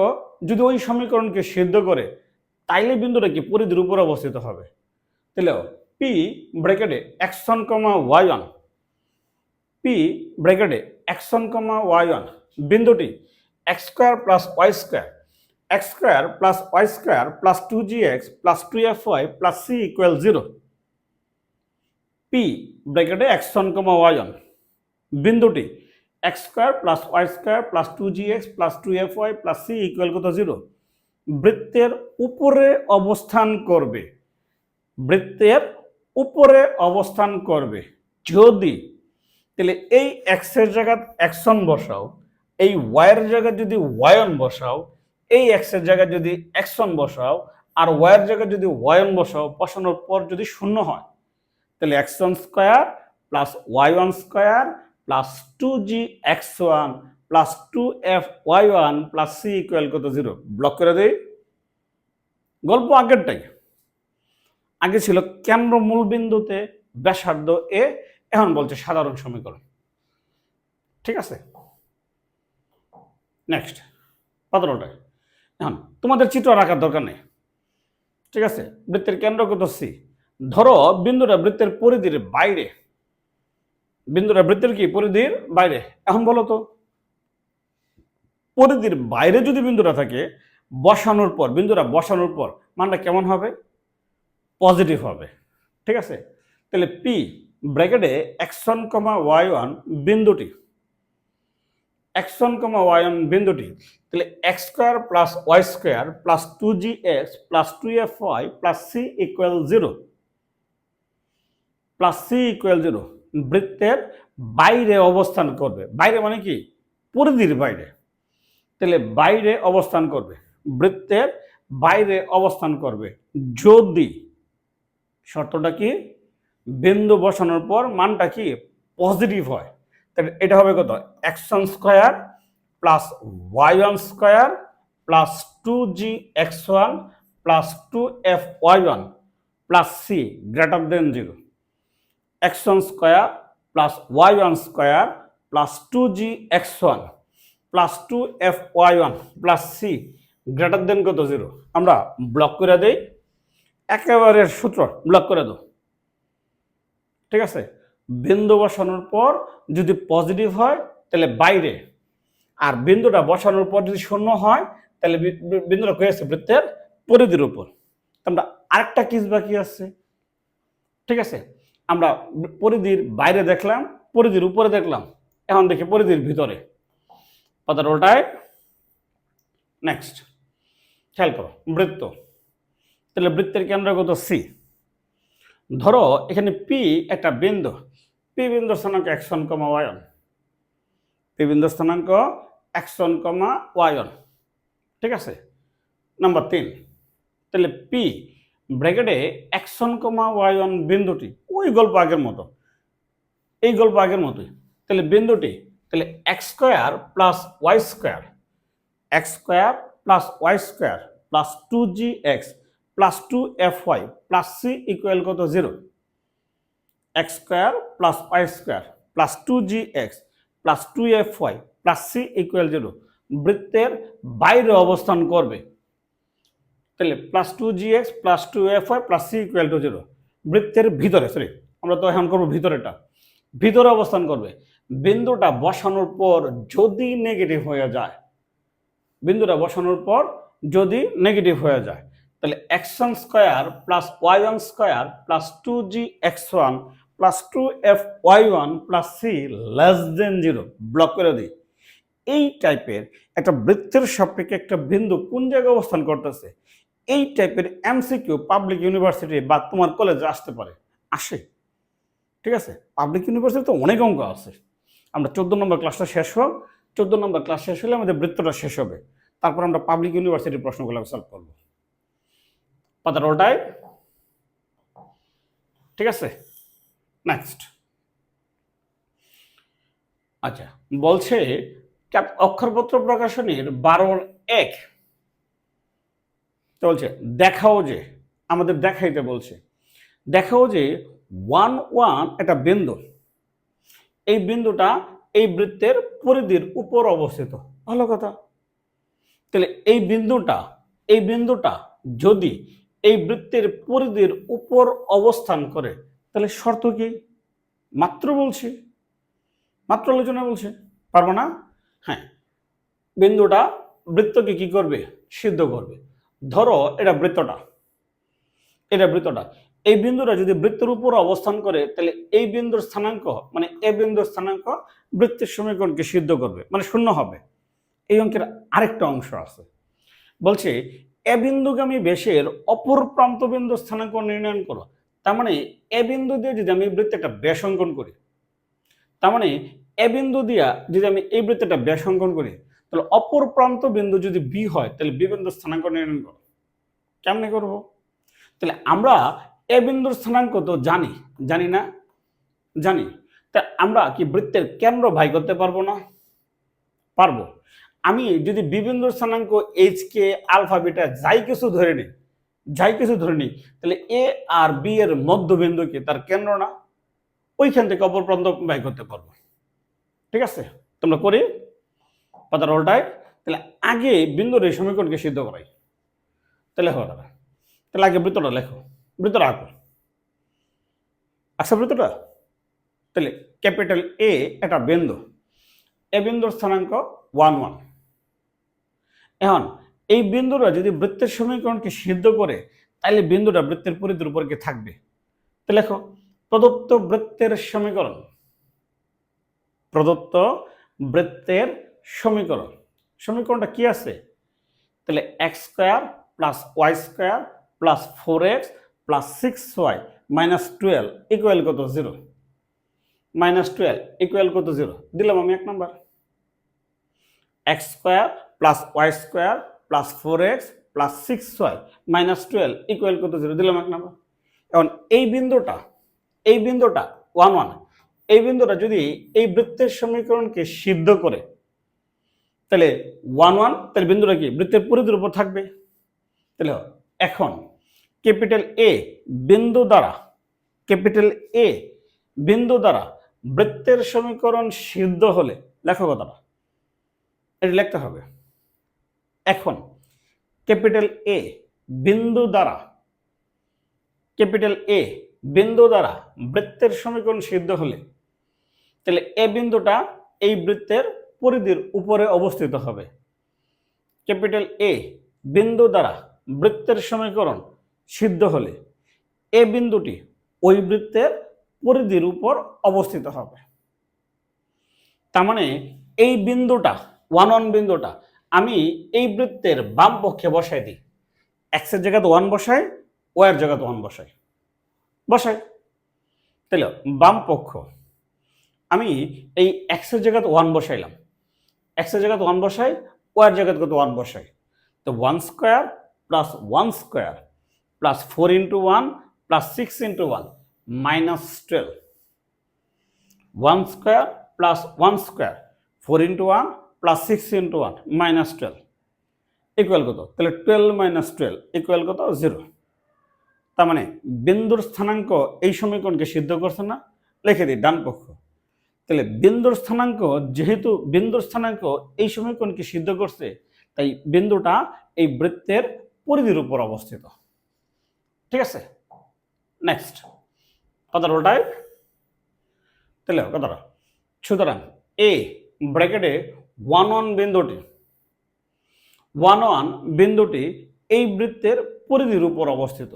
S1: যদি ওই সমীকরণকে সিদ্ধ করে তাইলে বিন্দুটা কি পরিধির উপরে অবস্থিত হবে। তাহলে পি ব্র্যাকেটে x1, y1 বিন্দুটি x square plus y square plus 2gx plus 2fy plus c equal 0। P ব্র্যাকেটে x1, y1 বিন্দুটি x square plus y square plus 2gx plus 2fy plus c equal কত 0 বৃত্তের উপরে অবস্থান করবে। যদি তাহলে এই x এর জায়গায় x1 বসাও, এই y এর জায়গায় যদি y1 বসাও, এই x এর জায়গায় যদি x1 বসাও আর y এর জায়গায় যদি y1 বসাও, বসানোর পর যদি শূন্য হয় তাহলে x1 square plus y1 square plus 2gx1 plus 2fy1 plus c equal কত 0। ব্লক করে দেই। গল্প আগেরটাই, আগে ছিল কেন্দ্র মূল বিন্দুতে ব্যাসার্ধ এ, এখন বলছে সাধারণ সমীকরণ, ঠিক আছে। নেক্সট 15টায়, এখন তোমাদের চিত্র রাখার দরকার নেই, ঠিক আছে। বৃত্তের কেন্দ্র কত সি, ধরো বিন্দুটা বৃত্তের পরিধির বাইরে, পরিধির বাইরে। এখন বলো তো, পরিধির বাইরে যদি বিন্দুটা থাকে, বিন্দুটা বসানোর পর মানটা কেমন হবে, পজিটিভ হবে, ঠিক আছে। তাহলে পি ব্র্যাকেটে x1, y1 বিন্দুটি তাহলে x square plus y square plus 2gx plus 2fy plus c equal 0, বৃত্তের বাইরে অবস্থান করবে। বাইরে মানে কি, পরিধির বাইরে। তাহলে বাইরে অবস্থান করবে, বৃত্তের বাইরে অবস্থান করবে যদি, শর্তটা কি, বিন্দু বসানোর পর মানটা কি পজিটিভ হয়। তাহলে এটা হবে কত, x1 square plus y1 square plus 2gx1 plus 2fy1 plus c greater than 0, x1 square plus y1 square plus 2g x1 plus 2f(y1) plus c greater than কত 0। আমরা ব্লক করে দেই, একেবারে সূত্র ব্লক করে দাও। ঠিক আছে, বিন্দু বসানোর পর যদি পজিটিভ হয় তাহলে বাইরে, আর বিন্দুটা বসানোর পর যদি শূন্য হয় তাহলে বিন্দুটা কই আছে? বৃত্তের পরিধির উপর। আমরা আরেকটা কেস বাকি আছে। ঠিক আছে, আমরা পরিধির বাইরে দেখলাম, পরিধির উপরে দেখলাম, এখন দেখি পরিধির ভিতরে। পাতার ওটায় নেক্সট খেয়াল করো, বৃত্ত। তাহলে বৃত্তের কেন্দ্র কত? সি। ধরো এখানে পি একটা বিন্দু, পি বিন্দুর স্থানাঙ্ক x1, y1, পি বিন্দুর স্থানাঙ্ক x1, y1। ঠিক আছে, নাম্বার 3। তাহলে পি ব্র্যাকেটে x1, y1 বিন্দুটি ওই গল্প আগের মতো, এই গল্প আগের মতোই। তাহলে বিন্দুটি তাহলে x square plus y square, x square plus y square plus 2gx plus 2fy plus c equal কত? 0। X square plus y square plus 2gx plus 2fy plus c equal 0 বৃত্তের বাইরে অবস্থান করবে। তাহলে plus 2gx plus 2fy plus c equal to 0 বৃত্তের ভিতরে, sorry আমরা তো এখন করবো ভিতরেটা, ভিতরে অবস্থান করবে। বিন্দুটা বসানোর পর যদি নেগেটিভ হয়ে যায়, বিন্দুটা বসানোর পর যদি নেগেটিভ হয়ে যায়, তাহলে x1 square plus y1 square plus 2gx1 plus 2fy1 plus c less than 0 block করে দিই। এই টাইপের একটা বৃত্তের সাপেক্ষে একটা বিন্দু কোন জায়গায় অবস্থান করতেছে, এই টাইপের এমসিকিউ পাবলিক ইউনিভার্সিটি বা তোমার কলেজে আসতে পারে, আসে। ঠিক আছে, পাবলিক ইউনিভার্সিটি তো অনেক অঙ্ক আছে। আমরা 14 নম্বর ক্লাসটা শেষ হোক, 14 নম্বর ক্লাস শেষ হলে আমাদের বৃত্তটা শেষ হবে, তারপর আমরা পাবলিক ইউনিভার্সিটির প্রশ্নগুলো সলভ করব। পাতার ওটাই। ঠিক আছে, নেক্সট। আচ্ছা, বলছে অক্ষরপত্র প্রকাশনীর 12-1 বলছে দেখাও যে, আমাদের দেখাইতে বলছে, দেখাও যে 1 একটা বিন্দু, এই বিন্দুটা এই বৃত্তের পরিধির উপর অবস্থিত। ভালো কথা। তাহলে এই বিন্দুটা যদি এই বৃত্তের পরিধির উপর অবস্থান করে তাহলে শর্ত কি? মাত্র বলছি, মাত্র আলোচনা বলছে, পারবো না? হ্যাঁ, বিন্দুটা বৃত্তকে কি করবে? সিদ্ধ করবে। ধরো এটা বৃত্তটা, এই বিন্দুটা যদি বৃত্তের উপর অবস্থান করে তাহলে এই বিন্দুর স্থানাঙ্ক মানে এ বিন্দুর স্থানাঙ্ক বৃত্তের সমীকরণকে সিদ্ধ করবে, মানে শূন্য হবে। এই অঙ্কের আরেকটা অংশ আছে, বলছে এ বিন্দুগামী বেশের অপর প্রান্ত বিন্দুর স্থানাঙ্ক নির্ণয় করো। তার মানে এ বিন্দু দিয়ে যদি আমি বৃত্তে একটা ব্যাস অঙ্কন করি, তার মানে এ বিন্দু দিয়া যদি আমি এই বৃত্তে একটা ব্যাস অঙ্কন করি, তাহলে অপর প্রান্ত বিন্দু যদি বি হয় তাহলে বি বিন্দুর স্থানাঙ্ক নির্ণয় করো। কেমনে করবো? তাহলে আমরা এ বিন্দুর স্থানাঙ্ক তো জানি না? জানি। তা আমরা কি বৃত্তের কেন্দ্র ভাই করতে পারবো না? পারবো। আমি যদি বি বিন্দুর স্থানাঙ্ক এইচ কে আলফা বিটা যাই কিছু ধরে নিই, তাহলে এ আর বি এর মধ্যবিন্দু কি তার কেন্দ্র না? ওইখান থেকে অপর প্রান্ত ভাই করতে পারবো। ঠিক আছে, তোমরা করি পাতার উল্টায়। তাহলে আগে বিন্দুর এই সমীকরণকে সিদ্ধ করাই। তাহলে হবে না, তাহলে আগে বৃত্তটা লেখো, বৃত্তটা আঁকো। আচ্ছা, বৃত্তটা তাহলে ক্যাপিটাল এ একটা বিন্দু, এ বিন্দুর স্থানাঙ্ক 1 এখন এই বিন্দুটা যদি বৃত্তের সমীকরণকে সিদ্ধ করে তাহলে বিন্দুটা বৃত্তের পরিধির উপর কি থাকবে? তো লেখো প্রদত্ত বৃত্তের সমীকরণ, প্রদত্ত বৃত্তের সমীকরণ, সমীকরণটা কি আছে? তাহলে x square plus y square plus 4x plus 6y minus 12 equal কত? 0। মাইনাস 12 ইকুয়াল কত? 0 দিলাম আমি 1 নম্বর। X square plus y square plus 4x plus 6y minus 12 equal কত? 0 দিলাম 1 নম্বর। এখন এই বিন্দুটা 1 এই বিন্দুটা যদি এই বৃত্তের সমীকরণকে সিদ্ধ করে তাহলে 1 তাহলে বিন্দুটা কি বৃত্তের পরিধির উপর থাকবে। তাহলে এখন ক্যাপিটাল এ বিন্দু দ্বারা ক্যাপিটাল এ বিন্দু দ্বারা বৃত্তের সমীকরণ সিদ্ধ হলে, লেখো কথাটা, এটা লিখতে হবে। এখন ক্যাপিটাল এ বিন্দু দ্বারা ক্যাপিটাল এ বিন্দু দ্বারা বৃত্তের সমীকরণ সিদ্ধ হলে, তাহলে এ বিন্দুটা এই বৃত্তের পরিধির উপরে অবস্থিত হবে। ক্যাপিটাল এ বিন্দু দ্বারা বৃত্তের সমীকরণ সিদ্ধ হলে এ বিন্দুটি ওই বৃত্তের পরিধির উপর অবস্থিত হবে। তার মানে এই বিন্দুটা 1 বিন্দুটা আমি এই বৃত্তের বাম পক্ষে বসাই দিই। এক্স এর জায়গাতে 1 বসাই, ওয়াই এর জায়গাতে 1 বসাই। তাহলে বাম পক্ষ আমি এই এক্স এর জায়গাতে 1 বসাইলাম, এক্স এর জায়গাতে 1 বসাই, ওয়াই এর জায়গাতে কত 1 বসাই। তো 1 square plus 1 square plus 4 into 1 plus 6 into 1 minus 12। 1 square plus 1 square 4 into 1 plus 6 into 1 minus 12 equal কত? তাহলে 12 মাইনাস 12 ইকুয়াল কত? 0। তার মানে বিন্দুর স্থানাঙ্ক এই সমীকরণকে সিদ্ধ করছে না? লিখে দিই ডান পক্ষ। তাহলে বিন্দুর স্থানাঙ্ক, যেহেতু বিন্দুর স্থানাঙ্ক এই সমীকরণকে সিদ্ধ করছে, তাই বিন্দুটা এই বৃত্তের পরিধির উপর অবস্থিত। ঠিক আছে, নেক্সট কথাটা ওটাই। তাহলে কথাটা, সুতরাং এ ব্র্যাকেটে 1 বিন্দুটি এই বৃত্তের পরিধির উপর অবস্থিত।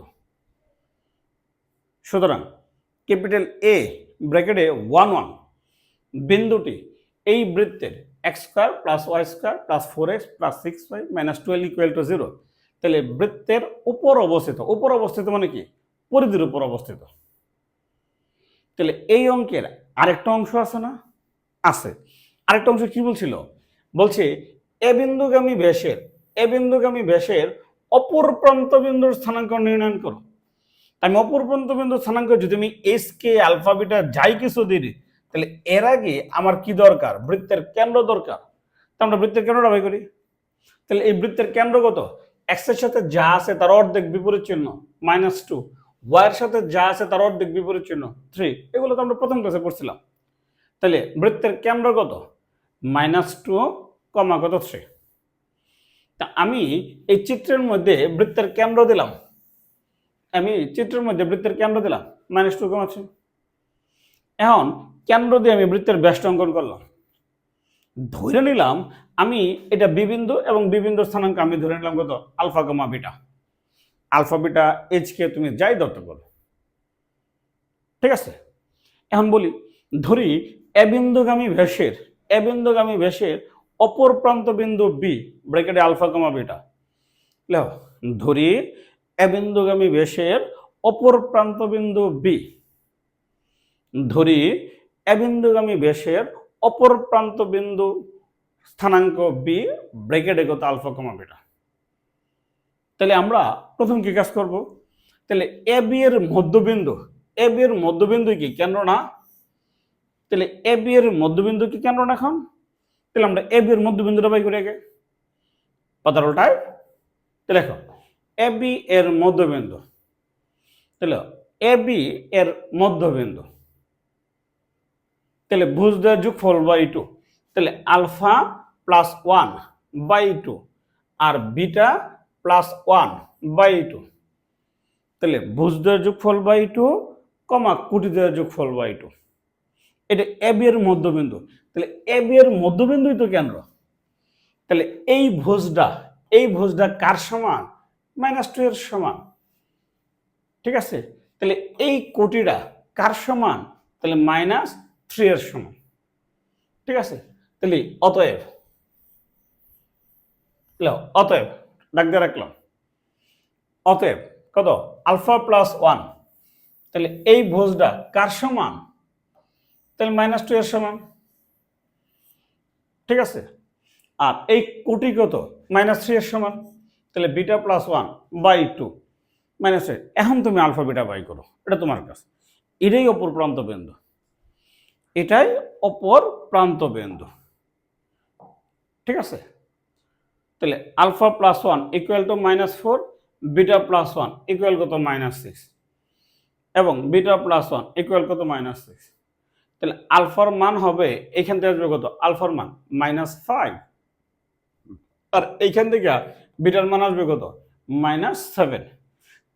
S1: সুতরাং ক্যাপিটাল এ ব্র্যাকেটে 1 বিন্দুটি এই বৃত্তের x square plus y square plus 4x plus 6y minus 12 equal to 0। তাহলে বৃত্তের উপর অবস্থিত মানে কি? পরিধির উপর অবস্থিত। তাহলে এই অঙ্কের আরেকটা অংশ আছে না? আছে। আরেকটা অংশ কি বলছিল? বলছে এ বিন্দুগামী ব্যাসের অপর প্রান্ত বিন্দুর স্থানাঙ্ক নির্ণয় করো। আমি অপর প্রান্ত বিন্দুর স্থানাঙ্ক যদি আমি এস কে আলফা বিটা যাই কিছু দিই, তাহলে এর আগে আমার কি দরকার? বৃত্তের কেন্দ্র দরকার। তা আমরা বৃত্তের কেন্দ্রটা বাই করি। তাহলে এই বৃত্তের কেন্দ্র কত? এক্স এর সাথে যা আছে তার অর্ধেক বিপরীত চিহ্ন -2, ওয়াই এর সাথে যা আছে তার অর্ধেক বিপরীত চিহ্ন 3। এগুলো তো আমরা প্রথম ক্লাসে পড়ছিলাম। তাহলে বৃত্তের কেন্দ্র কত? -2, কত 3। তা আমি এই চিত্রের মধ্যে বৃত্তের কেন্দ্র দিলাম, -2, 3। এখন কেন্দ্র দিয়ে আমি বৃত্তের ব্যাসটা অঙ্কন করলাম। ধরে নিলাম আমি এটা বি বিন্দু, এবং বি বিন্দুর স্থানাঙ্ক আমি ধরে নিলাম কত? Alpha, beta. Alpha beta h k তুমি যাই ধরতে পারো। ঠিক আছে, এখন বলি, ধরি এ বিন্দুগামী ব্যাসের অপর প্রান্ত বিন্দু বি ব্র্যাকেটে আলফা, বিটা। লেখো, ধরি এ বিন্দুগামী ব্যাসের অপর প্রান্ত বিন্দু বি, অপর প্রান্ত বিন্দু স্থানাঙ্ক বি ব্র্যাকেটে কত? Alpha, beta. তাহলে আমরা প্রথম কি কাজ করব? তাহলে এ বি এর মধ্যবিন্দু কি কেন্দ্র না? তাহলে এ বি এর মধ্যবিন্দু কি কেন্দ্র না? এখন তাহলে আমরা এ বি এর মধ্যবিন্দুটা বাই করি আগে, কথা উল্টায়। তাহলে দেখো, এ বি এর মধ্যবিন্দু, তাহলে এ বি এর মধ্যবিন্দু, তাহলে ভুজদ্বয়ের যোগফল /2। তাহলে আলফা প্লাস 1/2 আর বিটা প্লাস 1/2। তাহলে ভুজদ্বয়ের যোগফল /2, কুটিদ্বয়ের যোগফল /2। এটা এ বি এর মধ্যবিন্দু। তাহলে এ বি এর মধ্যবিন্দুই তো কেন্দ্র। তাহলে এই ভুজটা কার সমান? -2 এর সমান। ঠিক আছে, তাহলে এই কোটিটা কার সমান? তাহলে -3 এর সমান। ঠিক আছে, তাহলে অতএব ডাক দিয়ে রাখলাম, অতএব কত? Alpha plus 1। তাহলে এই ভুজটা কার সমান? তাহলে -2 এর সমান। ঠিক আছে, আর এই কোটি কত? -3 এর সমান। তাহলে বিটা প্লাস 1/2 -3। এখন তুমি আলফা বিটা বাই করো, এটা তোমার কাছে। এটাই অপর প্রান্ত বিন্দু। ঠিক আছে, তাহলে alpha plus 1 equal to -4, beta plus one equal কত -6 এবং বিটা প্লাস ওয়ান ইকুয়াল কত -6, তাহলে আলফার মান হবে এখান থেকে আসবে কত, আলফার মান -5, আর এইখান থেকে বিটার মান আসবে কত, -7।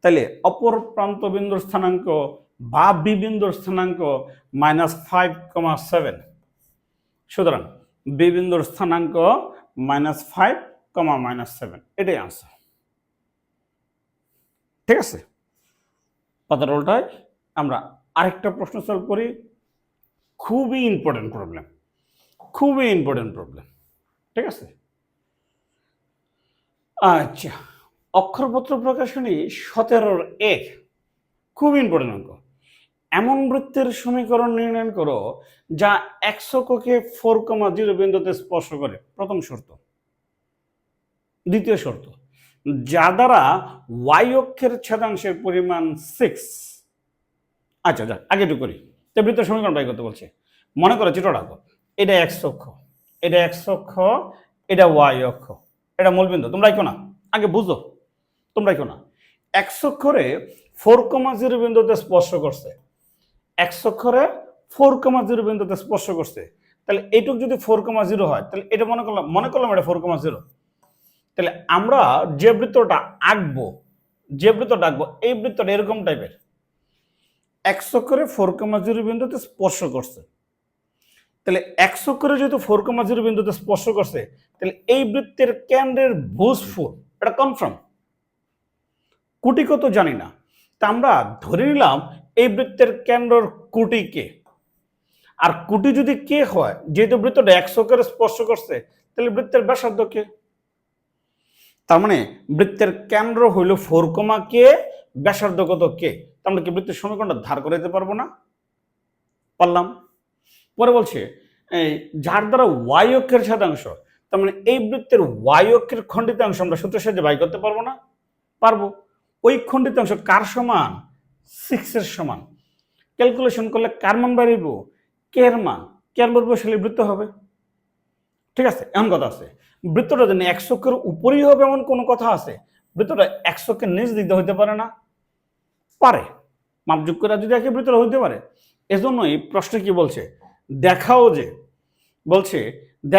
S1: তাহলে অপর প্রান্ত বিন্দুর স্থানাঙ্ক বা বি বিন্দুর স্থানাঙ্ক -5,7। সুতরাং বি বিন্দুর স্থানাঙ্ক -5, -7, এটাই আনসার। ঠিক আছে, পাতার উল্টায় আমরা আরেকটা প্রশ্ন সলভ করি। খুবই ইম্পর্টেন্ট প্রবলেম, খুবই ইম্পর্টেন্ট প্রবলেম। ঠিক আছে, আচ্ছা, অক্ষরপত্র প্রকাশনী 17-1, খুব ইম্পর্টেন্ট অঙ্ক। এমন বৃত্তের সমীকরণ নির্ণয় করো যা x অক্ষকে 4,0 বিন্দুতে স্পর্শ করে। প্রথম শর্ত। দ্বিতীয় শর্ত, যা দ্বারা y অক্ষের ছেদাংশের পরিমাণ 6। আচ্ছা যাক, আগে একটু করি। তো বৃত্তের সমীকরণ বাই করতে বলছে। মনে করো চিত্র রাখো, এটা x অক্ষ, এটা x অক্ষ, এটা y অক্ষ, এটা মূলবিন্দু। তোমরা কেউ না, আগে বুঝো, তোমরা কেউ না। x অক্ষরে 4,0 বিন্দুতে স্পর্শ করছে, x অক্ষরে 4,0 বিন্দুতে স্পর্শ করছে। তাহলে এইটুক যদি 4,0 হয়, তাহলে এটা মনে করলাম এটা 4,0। তাহলে আমরা যে বৃত্তটা আঁকবো, এই বৃত্তটা এরকম টাইপের। x অক্ষরে 4,0 বিন্দুতে স্পর্শ করছে, তাহলে x অক্ষরে যেহেতু 4,0 বিন্দুতে স্পর্শ করছে, তাহলে এই বৃত্তের কেন্দ্রের ভুজফুল, এটা কনফার্ম। কোটি কত জানি না, তা আমরা ধরে নিলাম এই বৃত্তের কেন্দ্রের কোটি কে। আর কোটি যদি কে হয়, যেহেতু বৃত্তটা x অক্ষরে স্পর্শ করছে, তাহলে বৃত্তের ব্যাসার্ধ কে। তার মানে বৃত্তের কেন্দ্র হইল 4, ব্যাসার্ধ কত কে। আমরা কি বৃত্তের সমীকরণটা ধার করে দিতে পারবো না? পারলাম। পরে বলছে যার দ্বারা y অক্ষের ছেদাংশ, তার মানে এই বৃত্তের y অক্ষের খণ্ডিতাংশ আমরা সূত্রের সাহায্যে বাই করতে পারবো না? পারবো। ওই খণ্ডিতাংশ কার সমান? 6 এর সমান। ক্যালকুলেশন করলে কার মান বাড়িব? কে এর মান। কে এর মান বসালে বৃত্ত হবে। ঠিক আছে, এমন কথা আছে বৃত্তটা যেন x অক্ষের উপরেই হবে এমন কোন কথা আছে? বৃত্তটা x অক্ষের নিচ দিকে হইতে পারে না? পারে। মাপযোগ করে যদি একই বৃত্তটা হইতে পারে। এজন্যই প্রশ্ন কি বলছে,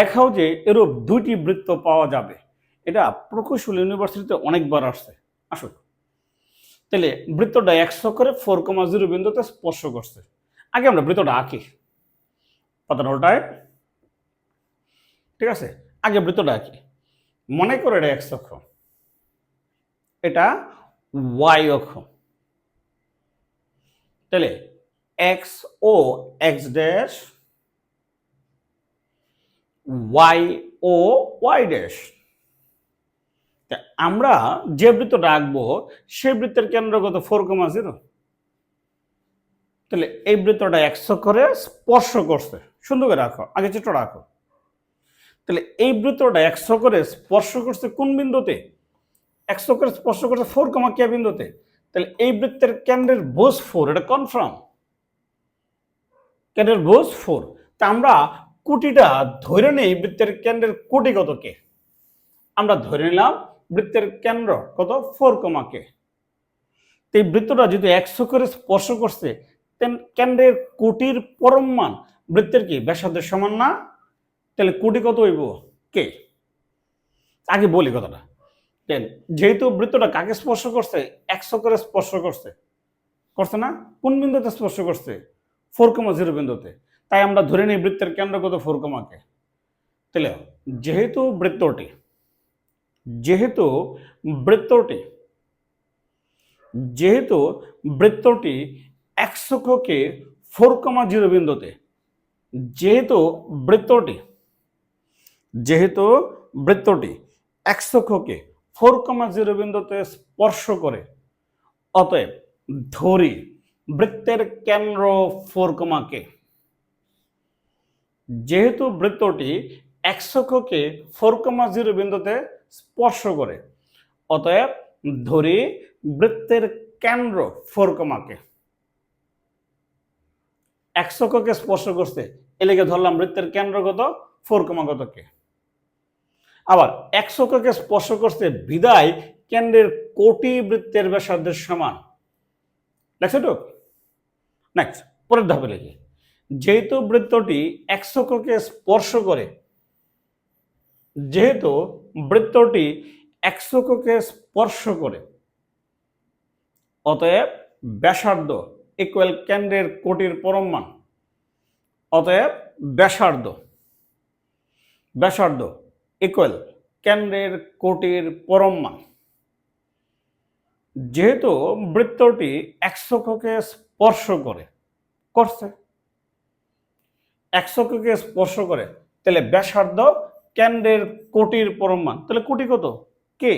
S1: দেখাও যে এরূপ দুইটি বৃত্ত পাওয়া যাবে। এটা প্রকৌশল ইউনিভার্সিটিতে অনেকবার আসছে। আসুক, তাহলে বৃত্তটা x অক্ষরে 4,0 বিন্দুতে স্পর্শ করছে। আগে আমরা বৃত্তটা আঁকি, পাতার উল্টায়। ঠিক আছে, আগে বৃত্তটা আঁকি। মনে করো এটা x অক্ষ, এটা y অক্ষ। তাহলে x ও x ড্যাশ, y ও y ড্যাশ। আমরা যে বৃত্তটা আঁকবো সেই বৃত্তের কেন্দ্র কত? 4,0। তাহলে এই বৃত্তটা x অক্ষরে স্পর্শ করছে। সুন্দর করে রাখো, আগে চিত্র রাখো। তাহলে এই বৃত্তটা x অক্ষরে স্পর্শ করছে কোন বিন্দুতে? x অক্ষরে স্পর্শ করছে 4, বিন্দুতে। তাহলে এই বৃত্তের কেন্দ্রের ভুজ 4, এটা কনফার্ম। কেন্দ্রের ভুজ 4। তা আমরা কোটিটা ধরে নেই, বৃত্তের কেন্দ্রের কোটি কত কে। আমরা ধরে নিলাম বৃত্তের কেন্দ্র কত? 4, এই বৃত্তটা যদি x অক্ষরে স্পর্শ করছে, কেন্দ্রের কোটির পরম মান বৃত্তের কি ব্যাসার্ধের সমান না? তাহলে কোটি কত হইব? কে। আগে বলি কথাটা, যেহেতু বৃত্তটা কাকে স্পর্শ করছে? x অক্ষরে স্পর্শ করছে না? কোন বিন্দুতে স্পর্শ করছে? 4,0 বিন্দুতে। তাই আমরা ধরে নিই বৃত্তের কেন্দ্র কত? 4, তাহলে যেহেতু বৃত্তটি x অক্ষকে 4,0 বিন্দুতে, যেহেতু বৃত্তটি x অক্ষকে 4,0 বিন্দুতে স্পর্শ করে, অতএব ধরি বৃত্তের কেন্দ্র 4, যেহেতু বৃত্তটি x অক্ষকে 4,0 বিন্দুতে স্পর্শ করে, অতএব ধরি বৃত্তের কেন্দ্র 4, x অক্ষকে স্পর্শ করছে, এলাকে ধরলাম বৃত্তের কেন্দ্র কত? 4, কত কে। আবার x অক্ষকে স্পর্শ করছে বিদায় কেন্দ্রের কোটি বৃত্তের ব্যাসার্ধের সমান। দেখছো তো? নেক্সট, পরের ধাপে লিখি, যেহেতু বৃত্তটি x অক্ষকে স্পর্শ করে, যেহেতু বৃত্তটি x অক্ষকে স্পর্শ করে, অতএব ব্যাসার্ধ ইকুয়াল কেন্দ্রের কোটির পরম মান। অতএব ব্যাসার্ধ ইকুয়াল কেন্দ্রের কোটির পরম মান। যেহেতু বৃত্তটি x অক্ষকে স্পর্শ করছে, x অক্ষকে স্পর্শ করে, তাহলে ব্যাসার্ধ কেন্দ্রের কোটির পরম মান। তাহলে কোটি কত? কে।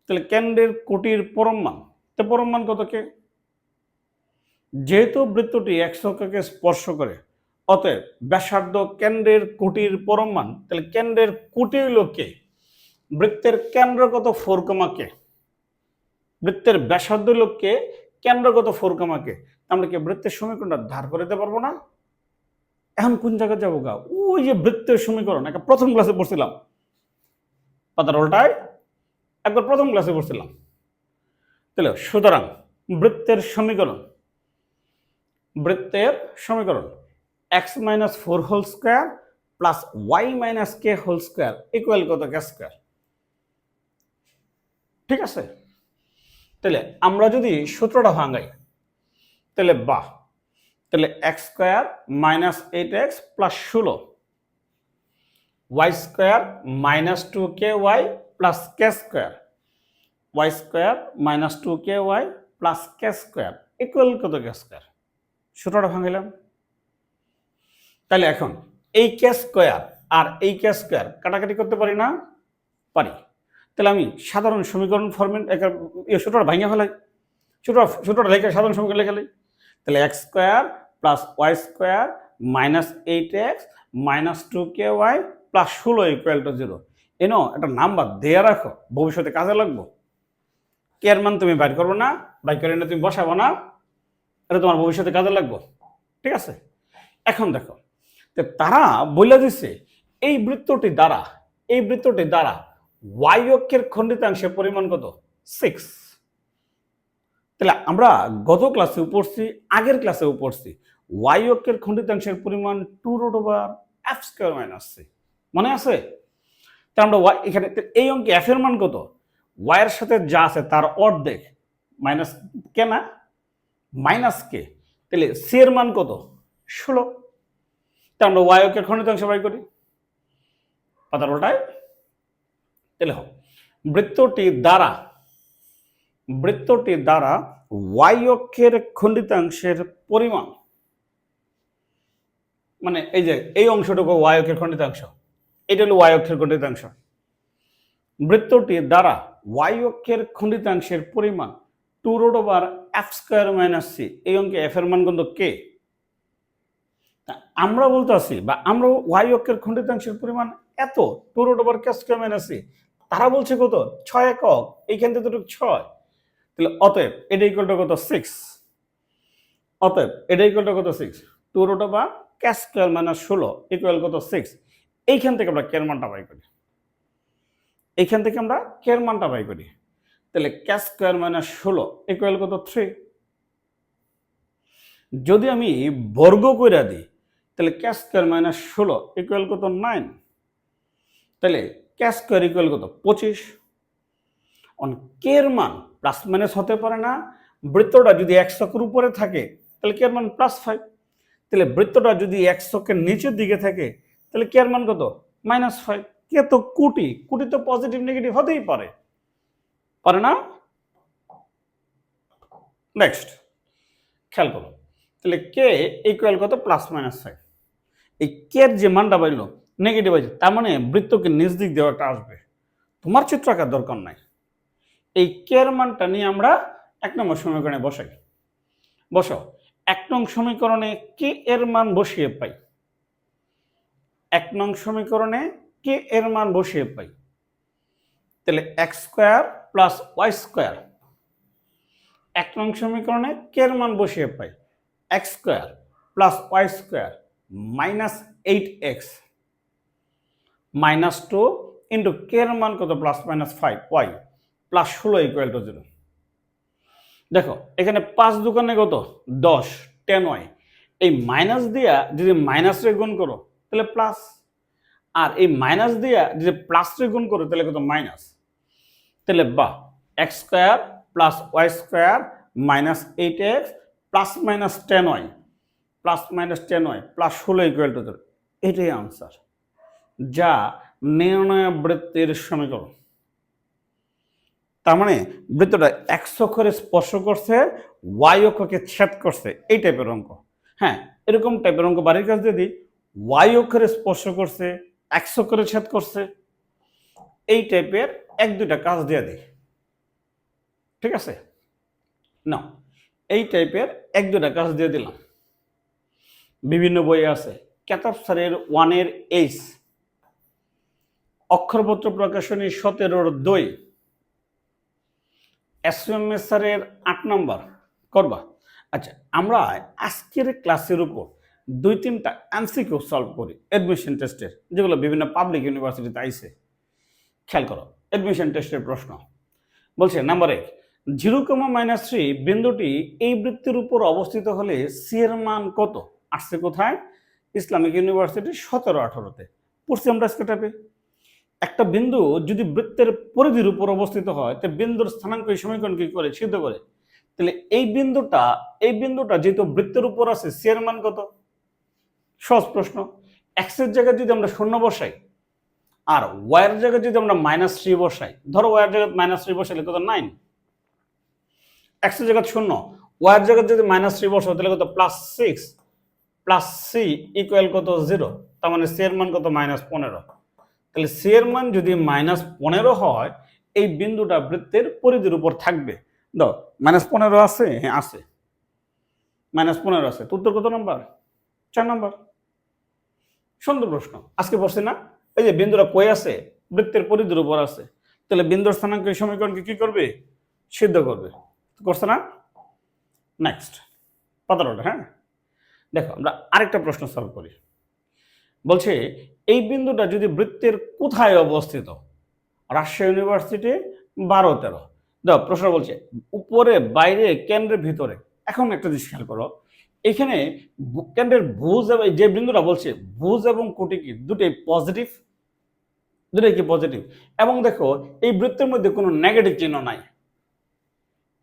S1: তাহলে কেন্দ্রের কোটির পরম মান, তো পরম মান কত? কে। যেহেতু বৃত্তটি x অক্ষকে স্পর্শ করে, অতএব ব্যাসার্ধ কেন্দ্রের কোটির পরম মান। তাহলে কেন্দ্রের কোটি হইল কে। বৃত্তের কেন্দ্র কত? 4, কে। বৃত্তের ব্যাসার্ধ হইল কে, কেন্দ্র কত? 4, কে। আমরা কি বৃত্তের সমীকরণটা ধার করে দিতে পারবো না? এখন কোন জায়গায় যাবো গা? ওই যে বৃত্তের সমীকরণ, একটা প্রথম ক্লাসে পড়ছিলাম, পাতার উল্টায় একবার প্রথম ক্লাসে পড়ছিলাম। তাহলে সুতরাং বৃত্তের সমীকরণ x - 4 whole square plus y - k whole square equal কত? k square. ঠিক আছে? তাহলে আমরা যদি সূত্রটা ভাঙাই, তাহলে তাহলে x square minus 8x plus 16, y square minus 2ky plus k square, y square minus 2ky plus k square equal কত? k square. সূত্রটা ভাঙিলাম। তাহলে এখন এই k স্কয়ার আর এই k স্কয়ার কাটাকাটি করতে পারি না? পারি। তাহলে আমি সাধারণ সমীকরণ ফর্মে সূত্রটা ভাঙিয়ে ফেলাই, সূত্রটা লেখা সাধারণ সমীকরণ লেখা লাই। তাহলে x square plus y square minus 8x minus 2ky plus 16 equal to 0। এনো একটা নাম্বার দেয়া রাখো, ভবিষ্যতে কাজে লাগবো। কে এর মান তুমি বাইর করবো না, বাইর করে না তুমি বসাবো না, এটা তোমার ভবিষ্যতে কাজে লাগবো। ঠিক আছে? এখন দেখো, তারা বলে দিচ্ছে এই বৃত্তটি দ্বারা y অক্ষের খণ্ডিতাংশের পরিমাণ কত? 6। তাহলে আমরা গত ক্লাসেও পড়ছি, আগের ক্লাসেও পড়ছি, y অক্ষের খণ্ডিতাংশের পরিমাণ 2√f² - c। মনে আছে? তাহলে আমরা এখানে এই অঙ্কে f এর মান কত? y এর সাথে যা আছে তার অর্ধেক, মাইনাস কে না, মাইনাস কে। তাহলে c এর মান কত? 16। তাহলে আমরা y অক্ষের খণ্ডিতাংশ বাই করি, পাতার উল্টায়। তাহলে বৃত্তটি দ্বারা y অক্ষের খণ্ডিতাংশের পরিমাণ, মানে এই যে এই অংশটুকু y অক্ষের খণ্ডিতাংশ, এটা হলো y অক্ষের খণ্ডিতাংশ। বৃত্তটি দ্বারা y অক্ষের খণ্ডিতাংশের পরিমাণ 2√f² - c। এই অঙ্কে f এর মান কত? কে। আমরা বলতেছি, বা আমরা y অক্ষের খণ্ডিতাংশের পরিমাণ এত, 2√k² - c। তারা বলছে কত? 6 একক। এইখান থেকে তো 6। তাহলে অতএব এটা ইকুয়াল টু কত? 6। অতএব এটা ইকুয়াল টু কত? 6। 2√k² - 16 ইকুয়াল কত? 6। এইখান থেকে আমরা কে এর মানটা বাই করি, তাহলে k² - 16 ইকুয়াল কত? 3। যদি আমি বর্গ কইরা দিই, তাহলে k² - 16 ইকুয়াল কত? 9। তাহলে k² ইকুয়াল কত? 25। কে এর মান প্লাস মাইনাস হতে পারে না। বৃত্তটা যদি x অক্ষের উপরে থাকে, তাহলে কে এর মান +5। তাহলে বৃত্তটা যদি x অক্ষের নিচের দিকে থাকে, তাহলে কে এর মান কত? -5। কে তো কোটি তো পজিটিভ নেগেটিভ হতেই পারে না? নেক্সট খেয়াল করো, তাহলে কে ইকুয়াল কত? +-5। এই কে এর যে মানটা বাইলো নেগেটিভ আছে, তার মানে বৃত্তকে নিচ দিক দিয়ে একটা আসবে। তোমার চিত্র আঁকার দরকার নাই। এই কে এর মানটা নিয়ে আমরা 1 নম্বর সমীকরণে বসাই। বসাও। 1 নং সমীকরণে কে এর মান বসিয়ে পাই। 1 নং সমীকরণে কে এর মান বসিয়ে পাই। তাহলে x² + y²। 1 নং সমীকরণে কে এর মান বসিয়ে পাই x² + y² -8x -2 into k এর মান কত? +-5 y +16 ইকুয়াল টু 0। দেখো এখানে 5 দোকানে কত 10, 10 হয়। এই মাইনাস দিয়া যদি মাইনাস রে গুণ করো তাহলে প্লাস, আর এই মাইনাস দিয়া যদি প্লাস রে গুণ করো তাহলে কত মাইনাস। তাহলে বা x square plus y square minus 8x plus minus 10y plus minus 10y +16 equal to 0। এটাই আনসার, যা নির্ণয় বৃত্তের সমীকরণ। তার মানে বৃত্তটা এক্স অক্ষরে স্পর্শ করছে, ওয়াই অক্ষকে ছেদ করছে, এই টাইপের অঙ্ক। হ্যাঁ, এরকম টাইপের অঙ্ক বাড়ির কাজ দিয়ে দিই, ওয়াই অক্ষরে স্পর্শ করছে, এক্স অক্ষরে ছেদ করছে, এই টাইপের 1-2টা কাজ দিয়ে দিই। ঠিক আছে না, এই টাইপের 1-2টা কাজ দিয়ে দিলাম। বিভিন্ন বইয়ে আছে, কেতাব স্যারের 1-এর এইচ, অক্ষরপত্র প্রকাশনী 17-র 2, এসএমএস স্যারের 8 নম্বর করবা। আচ্ছা, আমরা আজকের ক্লাসের উপর 2-3টা এমসিকিউ সলভ করি অ্যাডমিশন টেস্টের, যেগুলো বিভিন্ন পাবলিক ইউনিভার্সিটিতে আইছে। খেয়াল করো, অ্যাডমিশন টেস্টের প্রশ্ন বলছে নাম্বার 1, 0,-3 বিন্দুটি এই বৃত্তের উপর অবস্থিত হলে সি এর মান কত? আসছে কোথায়? ইসলামিক ইউনিভার্সিটি 17-18-তে পড়ছি আমরা আজকে টাইপে। একটা বিন্দু যদি বৃত্তের পরিধির উপর অবস্থিত হয়, তো বিন্দুর স্থানাঙ্ক এই সমীকরণ কি করে সিদ্ধ করে। তাহলে এই বিন্দুটা যেহেতু বৃত্তের উপর আছে, সি এর মান কত? সহজ প্রশ্ন। এক্স এর জায়গায় যদি আমরা 0 বসাই আর ওয়াই এর জায়গায় যদি আমরা -3 বসাই, ধরো ওয়াই এর জায়গায় -3 বসাইলে কত 9, এক্স এর জায়গায় 0, ওয়াই এর জায়গায় যদি -3 বসাও তাহলে কত +6 প্লাস সি ইকুয়াল কত 0। তার মানে সি এর মান কত -15। তাহলে সি এর মান যদি -15 হয়, এই বিন্দুটা বৃত্তের পরিধির উপর থাকবে। দাও -15 আছে, হ্যাঁ আছে, -15 আছে। উত্তর কত নাম্বার? 4 নাম্বার। সুন্দর প্রশ্ন, আজকে পড়ছি না? এই যে বিন্দুটা কই আছে? বৃত্তের পরিধির উপর আছে। তাহলে বিন্দুর স্থানাঙ্ক এই সমীকরণকে কি করবে? সিদ্ধ করবে। করছে না? নেক্সট 15টা। হ্যাঁ, দেখো আমরা আরেকটা প্রশ্ন সলভ করি। বলছে এই বিন্দুটা যদি বৃত্তের কোথায় অবস্থিত? রাজশাহী ইউনিভার্সিটি 12-13। দেখো প্রশ্ন বলছে উপরে, বাইরে, কেন্দ্রের ভিতরে। এখন একটা জিনিস খেয়াল করো, এখানে কেন্দ্রের ভুজ এবং যে বিন্দুটা বলছে ভুজ এবং কোটি কি দুটোই পজিটিভ, দুটোই কি পজিটিভ। এবং দেখো এই বৃত্তের মধ্যে কোনো নেগেটিভ চিহ্ন নাই।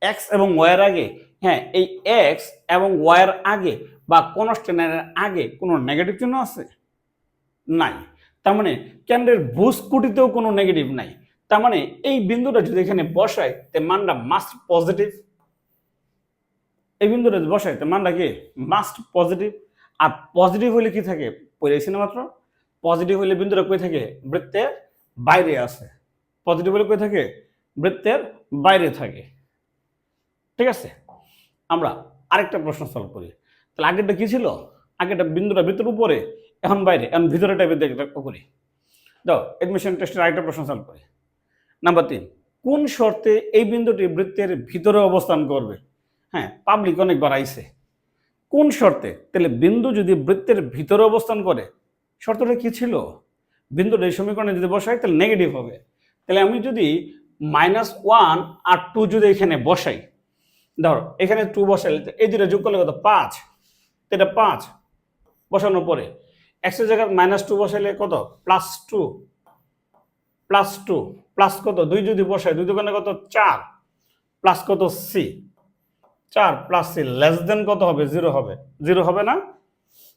S1: এক্স এবং ওয়াইয়ের আগে, হ্যাঁ এই এক্স এবং ওয়াইয়ের আগে বা কনস্ট্যান্টের আগে কোনো নেগেটিভ চিহ্ন আছে? নাই। তার মানে কেন্দ্রের ভুজ কোটিতেও কোনো নেগেটিভ নাই। তার মানে এই বিন্দুটা যদি এখানে বসায় তে মানটা মাস্ট পজিটিভ। এই বিন্দুটা যদি বসায় তে মানটা কি মাস্ট পজিটিভ। আর পজিটিভ হলে কি থাকে? পড়েছি না মাত্র, পজিটিভ হলে বিন্দুটা কই থাকে? বৃত্তের বাইরে আছে। পজিটিভ হলে কই থাকে? বৃত্তের বাইরে থাকে। ঠিক আছে, আমরা আরেকটা প্রশ্ন সলভ করি। তাহলে আগেরটা কি ছিল? আগেরটা বিন্দুটা বৃত্তের উপরে, এখন বাইরে, এখন ভিতরে টাইপের দেখতে করি। দাও এডমিশন টেস্টের আরেকটা প্রশ্ন সলভ করি। নাম্বার 3, কোন শর্তে এই বিন্দুটি বৃত্তের ভিতরে অবস্থান করবে? হ্যাঁ, পাবলিক অনেকবার আইছে। কোন শর্তে? তাহলে বিন্দু যদি বৃত্তের ভিতরে অবস্থান করে, শর্তটা কি ছিল? বিন্দুটা এই সমীকরণে যদি বসাই তাহলে নেগেটিভ হবে। তাহলে আমি যদি -1 আর 2 যদি এখানে বসাই, ধরো এখানে 2 বসাইলে এই দুটো যোগ করলে কত 5, এটা 5 বসানোর পরে এক্স এর জায়গায় -2 বসাইলে কত +2 প্লাস কত 2 যদি বসাই, 2 দোকানে কত 4 প্লাস কত c, 4 plus c less than কত হবে? 0 হবে। 0 হবে না?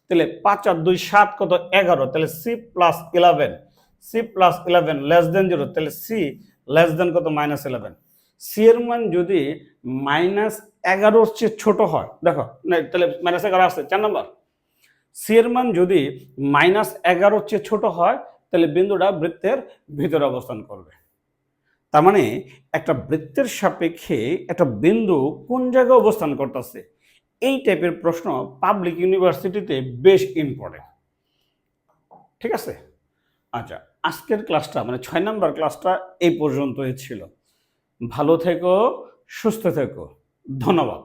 S1: তাহলে 5 আর 2 7 কত 11। তাহলে সি প্লাস 11 লেস দেন 0। তাহলে সি লেস দেন কত -11। সি এর মান যদি -11 চেয়ে ছোট হয়, দেখো তাহলে -11 আসছে 4 নাম্বার। সি এর মান যদি -11 চেয়ে ছোট হয়, তাহলে বিন্দুটা বৃত্তের ভিতরে অবস্থান করবে। তার মানে একটা বৃত্তের সাপেক্ষে একটা বিন্দু কোন জায়গায় অবস্থান করতেছে, এই টাইপের প্রশ্ন পাবলিক ইউনিভার্সিটিতে বেশ ইম্পর্টেন্ট। ঠিক আছে, আচ্ছা আজকের ক্লাসটা মানে 6 নাম্বার ক্লাসটা এই পর্যন্তই ছিল। ভালো থেকো, সুস্থ থেকো, ধন্যবাদ।